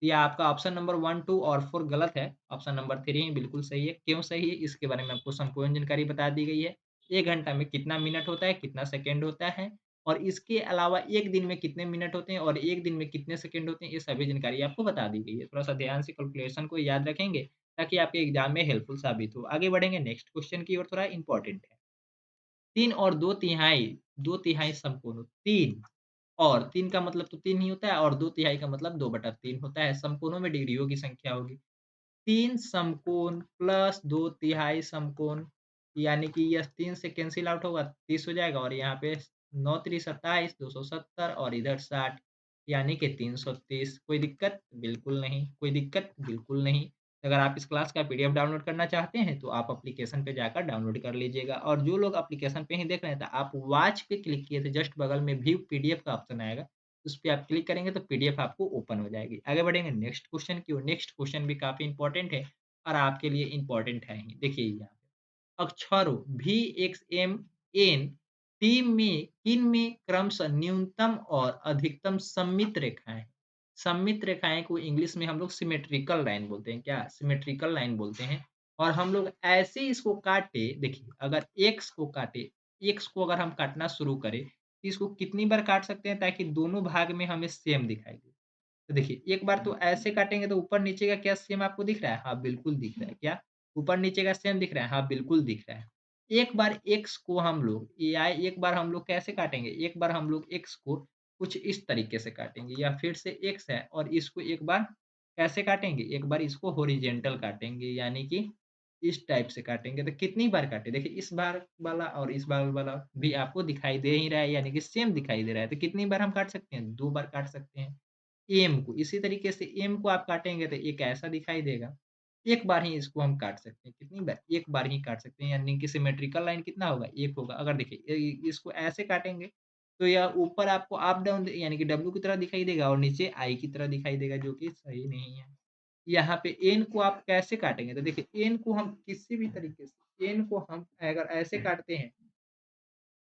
ये आपका ऑप्शन नंबर 1, 2 और 4 गलत है। ऑप्शन नंबर 3 ही बिल्कुल सही है। क्यों सही है? इसके बारे में आपको संपूर्ण जानकारी बता दी गई है। 1 घंटा में कितना मिनट होता है, कितना सेकंड होता है और इसके अलावा 1 दिन में कितने मिनट होते हैं और 1 दिन में कितने सेकंड होते हैं, ये सभी जानकारी आपको बता दी गई है। थोड़ा-सा ध्यान से कैलकुलेशन को याद रखेंगे ताकि आपके एग्ज़ाम में हेल्पफुल साबित हो। आगे बढ़ेंगे नेक्स्ट क्वेश्चन की ओर, थोड़ा इम्पोर्टेंट है। 3 और 2 तिहाई समकोण 3 और 3 का मतलब तो 3 ही होता है और 2 तिहाई का मतलब 2/3 होता है। समकोणों में डिग्रियों की संख्या होगी। 3 समकोण प्लस 2 तिहाई समकोण यानी कि यह 3 से कैंसल आउट होगा 30 हो जाएगा और यहाँ पे 9 त्रि 27 270 और इधर 60 यानी कि 330 कोई दिक्कत? बिल्कुल नहीं। कोई दिक्कत? बिल्कुल नहीं। अगर आप इस क्लास का पीडीएफ डाउनलोड करना चाहते हैं तो आप एप्लीकेशन पे जाकर डाउनलोड कर लीजिएगा और जो लोग एप्लीकेशन पे ही देख रहे हैं तो आप वॉच पे क्लिक किए थे जस्ट बगल में व्यू पीडीएफ का ऑप्शन आएगा। उस पे आप क्लिक करेंगे तो पीडीएफ आपको ओपन हो जाएगी। आगे बढ़ेंगे नेक्स्ट क्वेश्चन की ओर। नेक्स्ट क्वेश्चन भी काफ़ी इम्पोर्टेंट है और आपके लिए इम्पोर्टेंट है ही। देखिए यहाँ पे अक्षरों V, X, M, N, T में किन में क्रमशः न्यूनतम और अधिकतम सममित रेखाएँ हैं? सममित रेखाएँ को इंग्लिश में हम लोग सिमेट्रिकल लाइन बोलते हैं। क्या? सिमेट्रिकल लाइन बोलते हैं और हम लोग ऐसे इसको काटे देखिए अगर एक्स को काटे, एक्स को अगर हम काटना शुरू करें इसको कितनी बार काट सकते हैं ताकि दोनों भाग में हमें सेम दिखाई दे? तो देखिए, एक बार तो ऐसे काटेंगे तो ऊपर-नीचे का क्या सेम आपको दिख रहा है? हाँ, बिल्कुल दिख रहा है। क्या? ऊपर-नीचे का सेम दिख रहा है? हाँ, बिल्कुल दिख रहा है। एक बार एक्स को हम लोग या एक बार हम लोग कैसे काटेंगे? एक बार हम लोग एक्स को कुछ इस तरीके से काटेंगे या फिर से एक्स है और इसको एक बार कैसे काटेंगे? एक बार इसको हॉरिज़ॉन्टल काटेंगे यानी कि इस टाइप से काटेंगे। तो कितनी बार काटे? देखिए, इस बार वाला और इस बार वाला भी आपको दिखाई दे ही रहा है यानी कि सेम दिखाई दे रहा है। तो कितनी बार हम काट सकते हैं? 2 बार काट सकते हैं। एम को इसी तरीके से एम को आप काटेंगे तो एक ऐसा दिखाई देगा। एक बार ही इसको हम काट सकते हैं। कितनी बार? एक बार ही काट सकते हैं यानी कि सिमेट्रिकल लाइन कितना होगा? 1 होगा। अगर देखिए इसको ऐसे काटेंगे तो यह ऊपर आपको अप डाउन यानी कि W की तरह दिखाई देगा और नीचे I की तरह दिखाई देगा, जो कि सही नहीं है। यहाँ पे n को आप कैसे काटेंगे? तो देखिए n को हम किसी भी तरीके से n को हम अगर ऐसे काटते हैं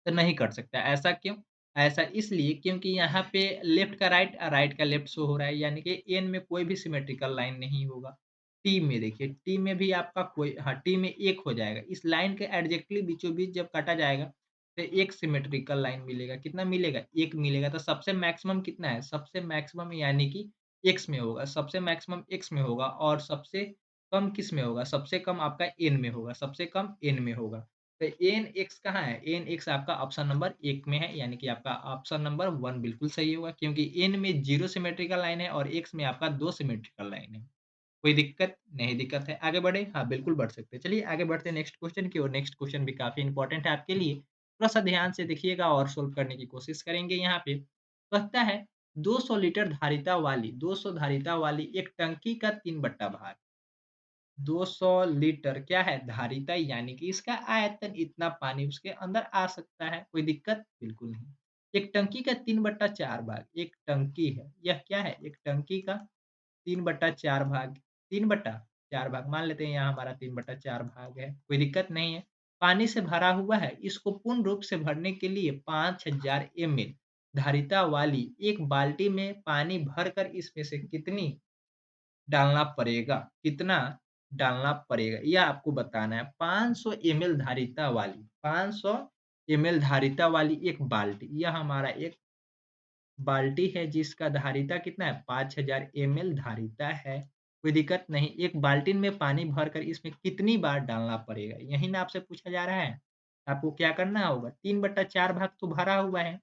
तो नहीं कट सकता। ऐसा क्यों? ऐसा इसलिए क्योंकि यहाँ पे लेफ्ट का राइट राइट का लेफ्ट शो हो रहा है, यानी कि एन में कोई भी सिमेट्रिकल लाइन नहीं होगा। टी में देखिए, टी में भी आपका कोई हाँ, टी में 1 हो जाएगा। इस लाइन के एग्ज़ैक्टली बीचों-बीच जब काटा जाएगा, तो एक सिमेट्रिकल लाइन मिलेगा। कितना मिलेगा? 1 मिलेगा। तो सबसे मैक्सिमम कितना है? सबसे मैक्सिमम यानी कि एक्स में होगा। सबसे मैक्सिमम एक्स में होगा और सबसे कम किस में होगा? सबसे कम आपका एन में होगा। सबसे कम एन में होगा। तो एन एक्स कहाँ है? एन एक्स आपका ऑप्शन नंबर 1 में है, यानी कि आपका ऑप्शन नंबर 1 बिल्कुल सही होगा, क्योंकि एन में 0 सिमेट्रिकल लाइन है और एक्स में आपका 2 सिमेट्रिकल लाइन है। कोई दिक्कत? नहीं दिक्कत है। आगे बढ़े? हाँ, बिल्कुल बढ़ सकते हैं। चलिए आगे बढ़ते हैं नेक्स्ट क्वेश्चन की ओर। नेक्स्ट क्वेश्चन भी काफ़ी इंपॉर्टेंट है आपके लिए। थोड़ा-सा ध्यान से देखिएगा और सोल्व करने की कोशिश करेंगे यहाँ पे। कहता है 200 लीटर धारिता वाली 200 धारिता वाली एक टंकी का 3 बट्टा भाग। 200 लीटर क्या है? धारिता, यानी कि इसका आयतन, इतना पानी उसके अंदर आ सकता है। कोई दिक्कत? बिल्कुल नहीं। एक टंकी का 3/4 भाग, एक टंकी है। यह क्या है? एक टंकी का 3/4 भाग, 3/4 भाग मान लेते हैं, यहाँ हमारा 3/4 भाग है। कोई दिक्कत नहीं है। पानी से भरा हुआ है। इसको पूर्ण रूप से भरने के लिए 5000 ml धारिता वाली एक बाल्टी में पानी भरकर इसमें से कितनी डालना पड़ेगा, कितना डालना पड़ेगा, यह आपको बताना है। 500 एमएल धारिता वाली 500 एमएल धारिता वाली एक बाल्टी, यह हमारा एक बाल्टी है जिसका धारिता कितना है? 5000 एमएल धारिता है। कोई दिक्कत नहीं। एक बाल्टी में पानी भरकर इसमें कितनी बार डालना पड़ेगा? यही ना आपसे पूछा जा रहा है। आपको क्या करना होगा? 3/4 भाग तो भरा हुआ है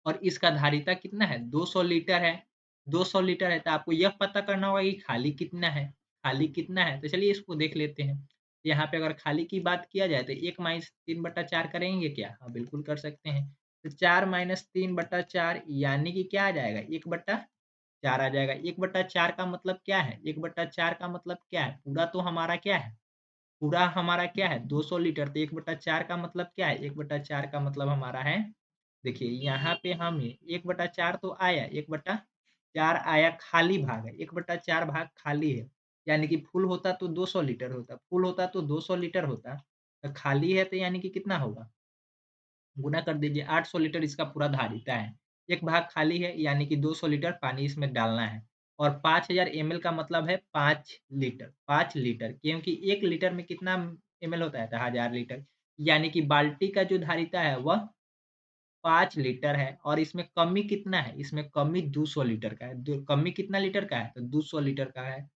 और इसका धारिता कितना है? 200 लीटर है। 200 लीटर है तो आपको यह पता करना होगा कि खाली कितना है? खाली कितना है? तो चलिए इसको देख लेते हैं। यहाँ पे अगर खाली की बात किया जाए तो 1 माइनस 3/4 करेंगे क्या? हाँ, बिल्कुल कर सकते हैं। तो 4 माइनस 3/4 यानी कि क्या आ जाएगा? 1/4 आ जाएगा। 1/4 का मतलब क्या है? 1/4 का मतलब क्या है? पूरा तो हमारा क्या है? पूरा हमारा क्या है? 200 लीटर, तो 1/4 का मतलब क्या है? 1/4 का मतलब हमारा है, देखिए यहाँ पे हमें 1/4 तो आया, 1/4 आया, खाली भाग है, 1/4 भाग खाली है। यानी कि फुल होता तो 200 लीटर होता, फुल होता तो 200 लीटर होता। तो खाली है तो यानी कि कितना होगा? गुना कर दीजिए, 800 लीटर इसका पूरा धारिता है। एक भाग खाली है, यानी कि 200 लीटर पानी इसमें डालना है और 5000 एमएल का मतलब है 5 लीटर, 5 लीटर, क्योंकि 1 लीटर में कितना एमएल होता है? तो 1000 लीटर। यानी कि बाल्टी का जो धारिता है वह 5 लीटर है और इसमें कमी कितना है? इसमें कमी 200 लीटर का है। दो कमी कितना लीटर का है? तो 200 लीटर का है।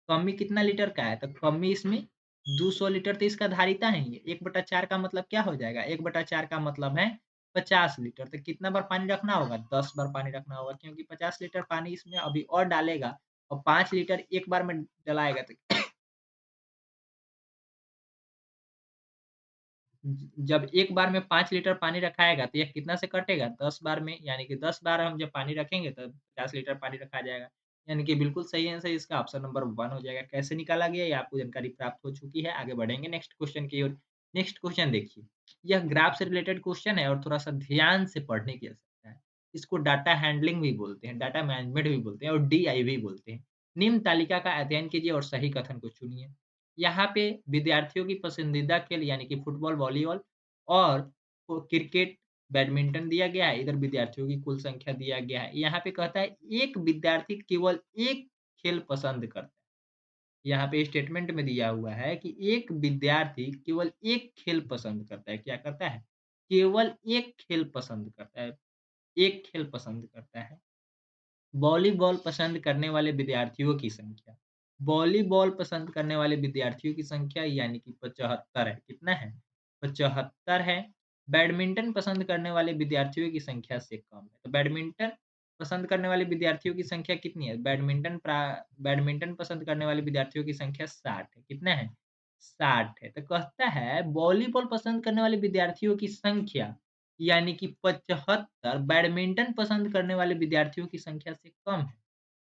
कमी कितना लीटर का है? तो कमी इसमें 200 लीटर, तो इसका धारिता है ये। 1/4 का मतलब क्या हो जाएगा? 1/4 का मतलब है 50 लीटर। तो कितना बार पानी रखना होगा? 10 बार पानी रखना होगा, क्योंकि 50 लीटर पानी इसमें अभी और डालेगा और 5 लीटर एक बार में डलाएगा तो जब एक बार में 5 लीटर पानी रखाएगा तो यह कितना से कटेगा? 10 बार में, यानी कि 10 बार हम जब पानी रखेंगे तब 50 लीटर पानी रखा जाएगा। यानी कि बिल्कुल सही आंसर इसका ऑप्शन नंबर 1 हो जाएगा। कैसे निकाला गया ये आपको जानकारी प्राप्त हो चुकी है। आगे बढ़ेंगे नेक्स्ट क्वेश्चन की ओर। नेक्स्ट क्वेश्चन देखिए, यह ग्राफ से रिलेटेड क्वेश्चन है और थोड़ा-सा ध्यान से पढ़ने की आवश्यकता है। इसको डाटा हैंडलिंग भी बोलते हैं, डाटा मैनेजमेंट भी बोलते हैं और डीआई भी बोलते हैं। निम्न तालिका का अध्ययन कीजिए और सही कथन को चुनिए। यहाँ पे विद्यार्थियों की पसंदीदा खेल यानी कि फुटबॉल, वॉलीबॉल और क्रिकेट, बैडमिंटन दिया गया है। इधर विद्यार्थियों की कुल संख्या दिया गया है। यहाँ पे कहता है एक विद्यार्थी केवल एक खेल पसंद करता है। यहाँ पे स्टेटमेंट में दिया हुआ है कि एक विद्यार्थी केवल एक खेल पसंद करता है। क्या करता है? केवल एक खेल पसंद करता है। एक खेल पसंद करता है। वॉलीबॉल पसंद करने वाले विद्यार्थियों की संख्या। वॉलीबॉल पसंद करने वाले विद्यार्थियों की संख्या यानी कि 75 है। कितना है? 75 है। बैडमिंटन पसंद करने वाले विद्यार्थियों की संख्या से कम है। तो बैडमिंटन पसंद करने वाले विद्यार्थियों की संख्या कितनी है? बैडमिंटन पसंद करने वाले विद्यार्थियों की संख्या 60 है। कितना है? 60 है। तो कहता है वॉलीबॉल पसंद करने वाले विद्यार्थियों की संख्या यानी कि 75 बैडमिंटन पसंद करने वाले विद्यार्थियों की संख्या से कम है।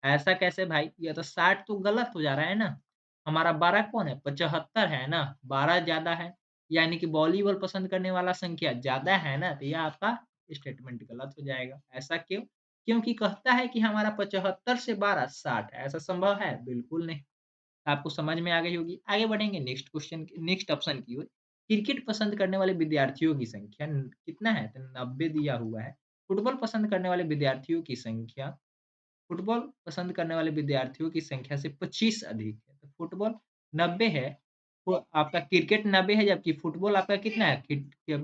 ऐसा कैसे भाई? ये तो 60 तो गलत हो जा रहा है ना। हमारा 12 कौन है? 75 है ना, 12 ज़्यादा है। यानी कि वॉलीबॉल पसंद करने वाला संख्या ज़्यादा है ना, तो यह आपका स्टेटमेंट गलत हो जाएगा। ऐसा क्यों? क्योंकि कहता है कि हमारा 75 से 12 60 है। ऐसा संभव है? बिल्कुल नहीं। आपको समझ में आ गई होगी। आगे बढ़ेंगे नेक्स्ट ऑप्शन की ओर। क्रिकेट पसंद करने वाले विद्यार्थियों की संख्या कितना है? तो 90 दिया हुआ है। फुटबॉल पसंद करने वाले विद्यार्थियों की संख्या फुटबॉल पसंद करने वाले विद्यार्थियों की संख्या से 25 अधिक है। तो फुटबॉल 90 है, वो आपका क्रिकेट 90 है, जबकि फुटबॉल आपका कितना है?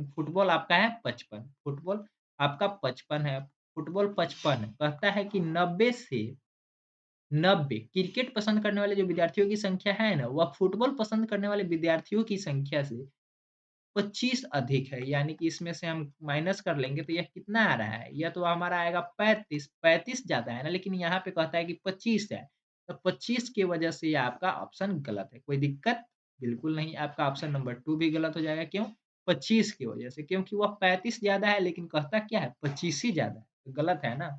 फुटबॉल आपका है 55। फुटबॉल आपका 55 है। फुटबॉल 55 कहता है कि 90 से 90 क्रिकेट पसंद करने वाले जो विद्यार्थियों की संख्या है ना, वह फुटबॉल पसंद करने वाले विद्यार्थियों की संख्या से 25 अधिक है। यानी कि इसमें से हम माइनस कर लेंगे तो यह कितना आ रहा है? यह तो हमारा आएगा 35। 35 ज़्यादा है ना, लेकिन यहाँ पे कहता है कि 25 है। तो 25 की वजह से ये आपका ऑप्शन गलत है। कोई दिक्कत? बिल्कुल नहीं। आपका ऑप्शन नंबर 2 भी गलत हो जाएगा। क्यों? 25 की वजह से, क्योंकि वह 35 ज़्यादा है, लेकिन कहता क्या है? 25 ही ज़्यादा है। तो गलत है ना?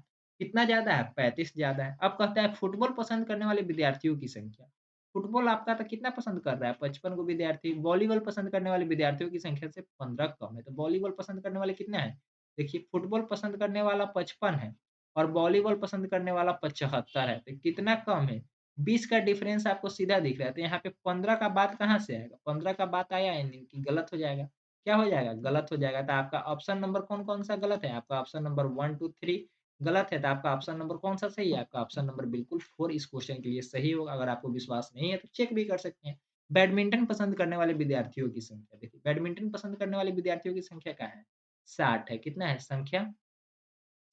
कितना ज़्यादा है? 35 ज़्यादा है। अब कहता है फुटबॉल पसंद करने वाले विद्यार्थियों की संख्या। फुटबॉल आपका तो कितना पसंद कर रहा है? 55 को विद्यार्थी। वॉलीबॉल पसंद करने वाले विद्यार्थियों की संख्या से 15 कम है। तो वॉलीबॉल पसंद करने वाले कितना है? देखिए, फुटबॉल पसंद करने वाला 55 है और वॉलीबॉल पसंद करने वाला 75 है। तो कितना कम है? 20 का डिफरेंस आपको सीधा दिख रहा है। तो यहाँ पे 15 का बात कहाँ से आएगा? 15 का बात आया यानी कि गलत हो जाएगा। क्या हो जाएगा? गलत हो जाएगा। तो आपका ऑप्शन नंबर कौन-कौन सा गलत है? आपका ऑप्शन नंबर 1, 2, 3 गलत है। तो आपका ऑप्शन नंबर कौन-सा सही है? आपका ऑप्शन नंबर बिल्कुल 4 इस क्वेश्चन के लिए सही होगा। अगर आपको विश्वास नहीं है तो चेक भी कर सकते हैं। बैडमिंटन पसंद करने वाले विद्यार्थियों की संख्या। देखिए, बैडमिंटन पसंद करने वाले विद्यार्थियों की संख्या क्या है? 60 है। कितना है संख्या?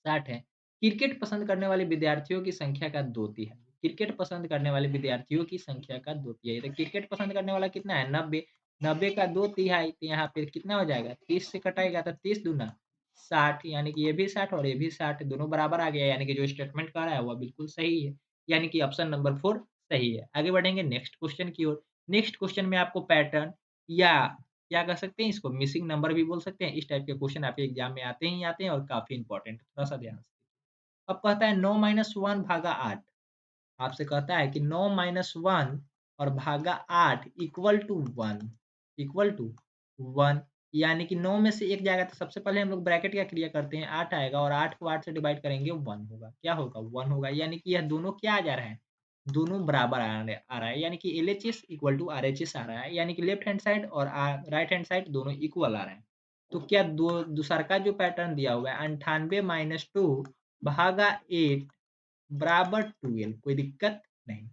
60 है। क्रिकेट पसंद करने वाले विद्यार्थियों की संख्या का 2 तिहाई। क्रिकेट पसंद करने वाले विद्यार्थियों की संख्या का 2 तिहाई। तो क्रिकेट पसंद करने वाला कितना है? 90। 90 का 2 तिहाई, तो यहाँ पे कितना हो जाएगा? 30 से कटाएगा तो 30 दूना 60, यानी कि ये भी 60 और ये भी 60, दोनों बराबर आ गया। यानी कि जो स्टेटमेंट कह रहा है वह बिल्कुल सही है। यानी कि ऑप्शन नंबर 4 सही है। आगे बढ़ेंगे नेक्स्ट क्वेश्चन की ओर। नेक्स्ट क्वेश्चन में आपको पैटर्न या क्या कह सकते हैं इसको, मिसिंग नंबर भी बोल सकते हैं। इस टाइप के क्वेश्चन आपके एग्जाम में आते ही आते हैं और काफ़ी इंपॉर्टेंट है, थोड़ा-सा ध्यान से। अब कहता है 9 माइनस 1 भागा 8। आपसे कहता है कि 9 माइनस 1 और भागा 8 इक्वल टू 1, यानी कि 9 में से 1 जाएगा तो सबसे पहले हम लोग ब्रैकेट का क्रिया करते हैं, 8 आएगा और 8 को 8 से डिवाइड करेंगे 1 होगा। क्या होगा? 1 होगा। यानी कि यह दोनों क्या आ जा रहा है? दोनों बराबर आ रहा है, यानी कि एलएचएस इक्वल टू आरएचएस आ रहा है। यानी कि लेफ्ट हैंड साइड और राइट हैंड साइड दोनों इक्वल आ रहे हैं। तो क्या दूसरा का जो पैटर्न दिया हुआ है 98 माइनस 2 भागा 8 बराबर 12, कोई दिक्कत नहीं।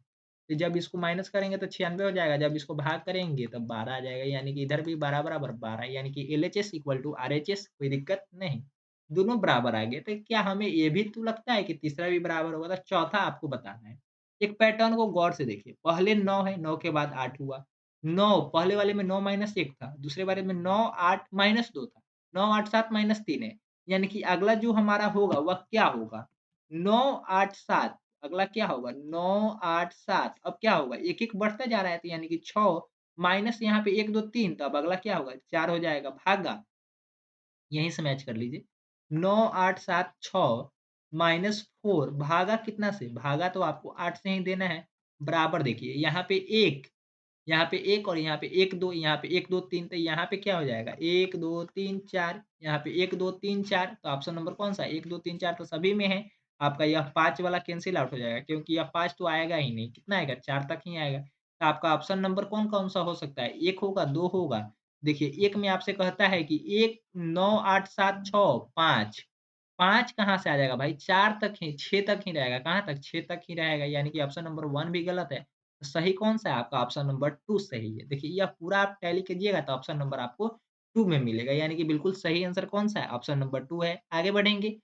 तो जब इसको माइनस करेंगे तो 96 हो जाएगा, जब इसको भाग करेंगे तब 12 आ जाएगा, यानी कि इधर भी 12 बराबर 12, यानी कि एलएचएस इक्वल टू आरएचएस, कोई दिक्कत नहीं। दोनों बराबर आ गए। तो क्या हमें ये भी तो लगता है कि तीसरा भी बराबर होगा? तो चौथा आपको बताना है। एक पैटर्न को गौर से देखिए, पहले 9 है, 9 के बाद 8 हुआ। 9 पहले वाले में 9 माइनस 1 था, दूसरे वाले में 9 8 माइनस 2 था। 9 8 7 माइनस 3 है, यानी कि अगला जो हमारा होगा वह क्या होगा? 9 8 7, अगला क्या होगा? 9 8 7, अब क्या होगा? 1-1 बढ़ता जा रहा है, तो यानी कि 6 माइनस यहाँ पे 1 2 3, तो अब अगला क्या होगा? 4 हो जाएगा, भागा यहीं से मैच कर लीजिए। 9 8 7 6 माइनस 4 भागा कितना से? भागा तो आपको 8 से ही देना है। बराबर देखिए यहाँ पे 1, यहाँ पे 1 और यहाँ पे 1 2, यहाँ पे 1 2 3, तो यहाँ पे क्या हो जाएगा? 1 2 3 4, यहाँ पे 1 2 3 4, तो ऑप्शन नंबर कौन-सा है? 1 2 3 4 तो सभी में है। आपका यह 5 वाला कैंसल आउट हो जाएगा, क्योंकि यह 5 तो आएगा ही नहीं। कितना आएगा? 4 तक ही आएगा। तो आपका ऑप्शन नंबर कौन-कौन सा हो सकता है? 1 होगा, 2 होगा। देखिए 1 में आपसे कहता है कि 1 9 8 7 6 5, 5 कहाँ से आ जाएगा भाई? 4 तक ही, 6 तक ही रहेगा। कहाँ तक? 6 तक ही रहेगा, यानी कि ऑप्शन नंबर 1 भी गलत है। तो सही कौन-सा है? आपका ऑप्शन नंबर 2 सही है। देखिए यह पूरा आप टैली कीजिएगा तो ऑप्शन नंबर आपको 2 में मिलेगा, यानी कि बिल्कुल सही आंसर कौन-सा है? ऑप्शन नंबर 2 है। आगे बढ़ेंगे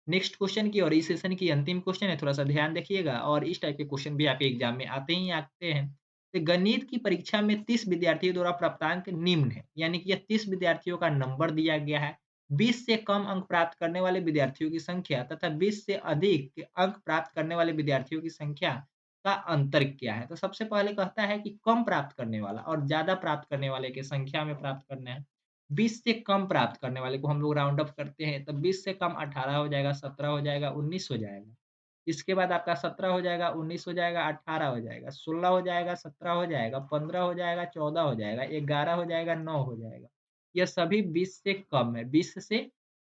नेक्स्ट क्वेश्चन की, और इस सेशन की अंतिम क्वेश्चन है, थोड़ा-सा ध्यान रखिएगा, और इस टाइप के क्वेश्चन भी आपके एग्जाम में आते ही आते हैं। तो गणित की परीक्षा में 30 विद्यार्थियों द्वारा प्राप्तांक निम्न है, यानी कि यह 30 विद्यार्थियों का नंबर दिया गया है। 20 से कम अंक प्राप्त करने वाले विद्यार्थियों की संख्या तथा 20 से अधिक अंक प्राप्त करने वाले विद्यार्थियों की संख्या का अंतर क्या है? तो सबसे पहले कहता है कि कम प्राप्त करने वाला और ज़्यादा प्राप्त करने वाले की संख्या में प्राप्त करना है। 20 से कम प्राप्त करने वाले को हम लोग राउंड ऑफ करते हैं, तो 20 से कम 18 हो जाएगा, 17 हो जाएगा, 19 हो जाएगा। इसके बाद आपका 17 हो जाएगा, 19 हो जाएगा, 18 हो जाएगा, 16 हो जाएगा, 17 हो जाएगा, 15 हो जाएगा, 14 हो जाएगा, 11 हो जाएगा, 9 हो जाएगा। ये सभी 20 से कम है, 20 से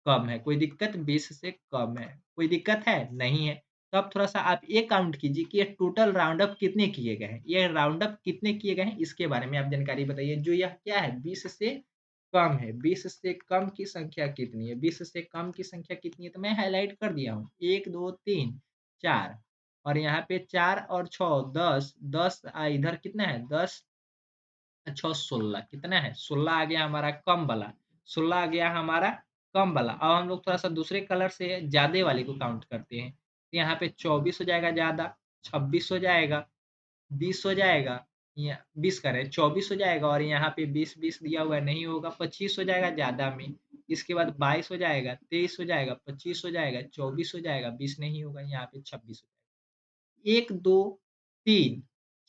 कम है, कोई दिक्कत? 20 से कम है, कोई दिक्कत है? नहीं है। तो अब थोड़ा-सा आप ये काउंट कीजिए कि ये टोटल राउंड अप कितने किए गए हैं? ये राउंड अप कितने किए गए हैं, इसके बारे में आप जानकारी बताइए। जो यह क्या है 20 से कम है, 20 से कम की संख्या कितनी है? 20 से कम की संख्या कितनी है? तो मैं हाइलाइट कर दिया हूँ। 1, 2, 3, 4 और यहाँ पे 4 और 6 10, 10 इधर कितना है? 10 अच्छा 16 कितना है? 16 आ गया हमारा कम वाला, 16 आ गया हमारा कम वाला। अब हम लोग थोड़ा-सा दूसरे कलर से ज़्यादा वाले को काउंट करते हैं। तो यहाँ पे 24 हो जाएगा ज़्यादा, 26 हो जाएगा, 20 हो जाएगा, या 20 कह रहे हैं 24 हो जाएगा और यहाँ पे 20-20 दिया हुआ है नहीं होगा, 25 हो जाएगा ज़्यादा में। इसके बाद 22 हो जाएगा, 23 हो जाएगा, 25 हो जाएगा, 24 हो जाएगा, 20 नहीं होगा, यहाँ पे 26 हो जाएगा। 1, 2, 3,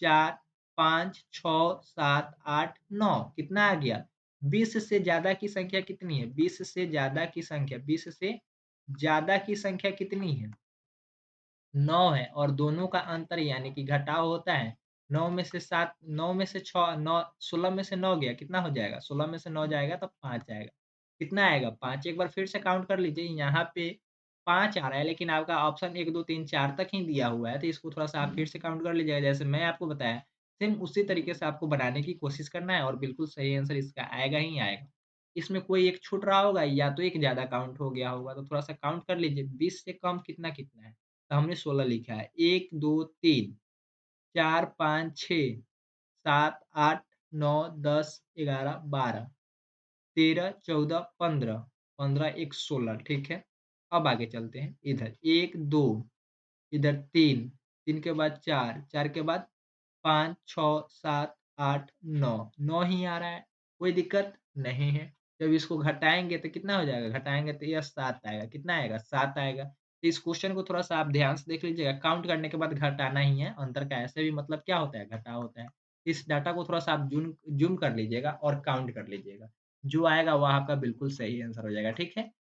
4, 5, 6, 7, 8, 9 कितना आ गया? 20 से ज़्यादा की संख्या कितनी है? 20 से ज़्यादा की संख्या 20 से ज़्यादा की संख्या कितनी है? 9 है और दोनों का अंतर यानी कि घटाव होता है। 9 में से 7 9 में से 6 9 16 में से 9 गया कितना हो जाएगा? 16 में से 9 जाएगा तो 5 आएगा। कितना आएगा? 5 एक बार फिर से काउंट कर लीजिए यहाँ पे 5 आ रहा है लेकिन आपका ऑप्शन 1, 2, 3, 4 तक ही दिया हुआ है तो इसको थोड़ा-सा आप फिर से काउंट कर लीजिएगा जैसे मैं आपको बताया। सेम उसी तरीके से आपको बनाने की कोशिश करना है और बिल्कुल सही आंसर इसका आएगा ही आएगा। इसमें कोई एक छूट रहा होगा या तो एक ज़्यादा काउंट हो गया होगा तो थोड़ा-सा काउंट कर लीजिए 20 से कम कितना-कितना है? तो हमने 16 लिखा है। 1, 2, 3, 4, 5, 6, 7, 8, 9, 10, 11, 12, 13, 14, 15, 15, 1, 16 ठीक है। अब आगे चलते हैं इधर 1, 2 इधर 3, 3 के बाद 4, 4 के बाद 5, 6, 7, 8, 9, 9 ही आ रहा है, कोई दिक्कत नहीं है। जब इसको घटाएँगे तो कितना हो जाएगा? घटाएँगे तो यह 7 आएगा, कितना आएगा? 7 आएगा। तो इस क्वेश्चन को थोड़ा-सा आप ध्यान से देख लीजिएगा, काउंट करने के बाद घटाना ही है, अंतर का ऐसे भी मतलब क्या होता है? घटाव होता है। इस डाटा को थोड़ा-सा आप ज़ूम कर लीजिएगा और काउंट कर लीजिएगा। जो आएगा वह आपका बिल्कुल सही आंसर हो जाएगा, ठीक है?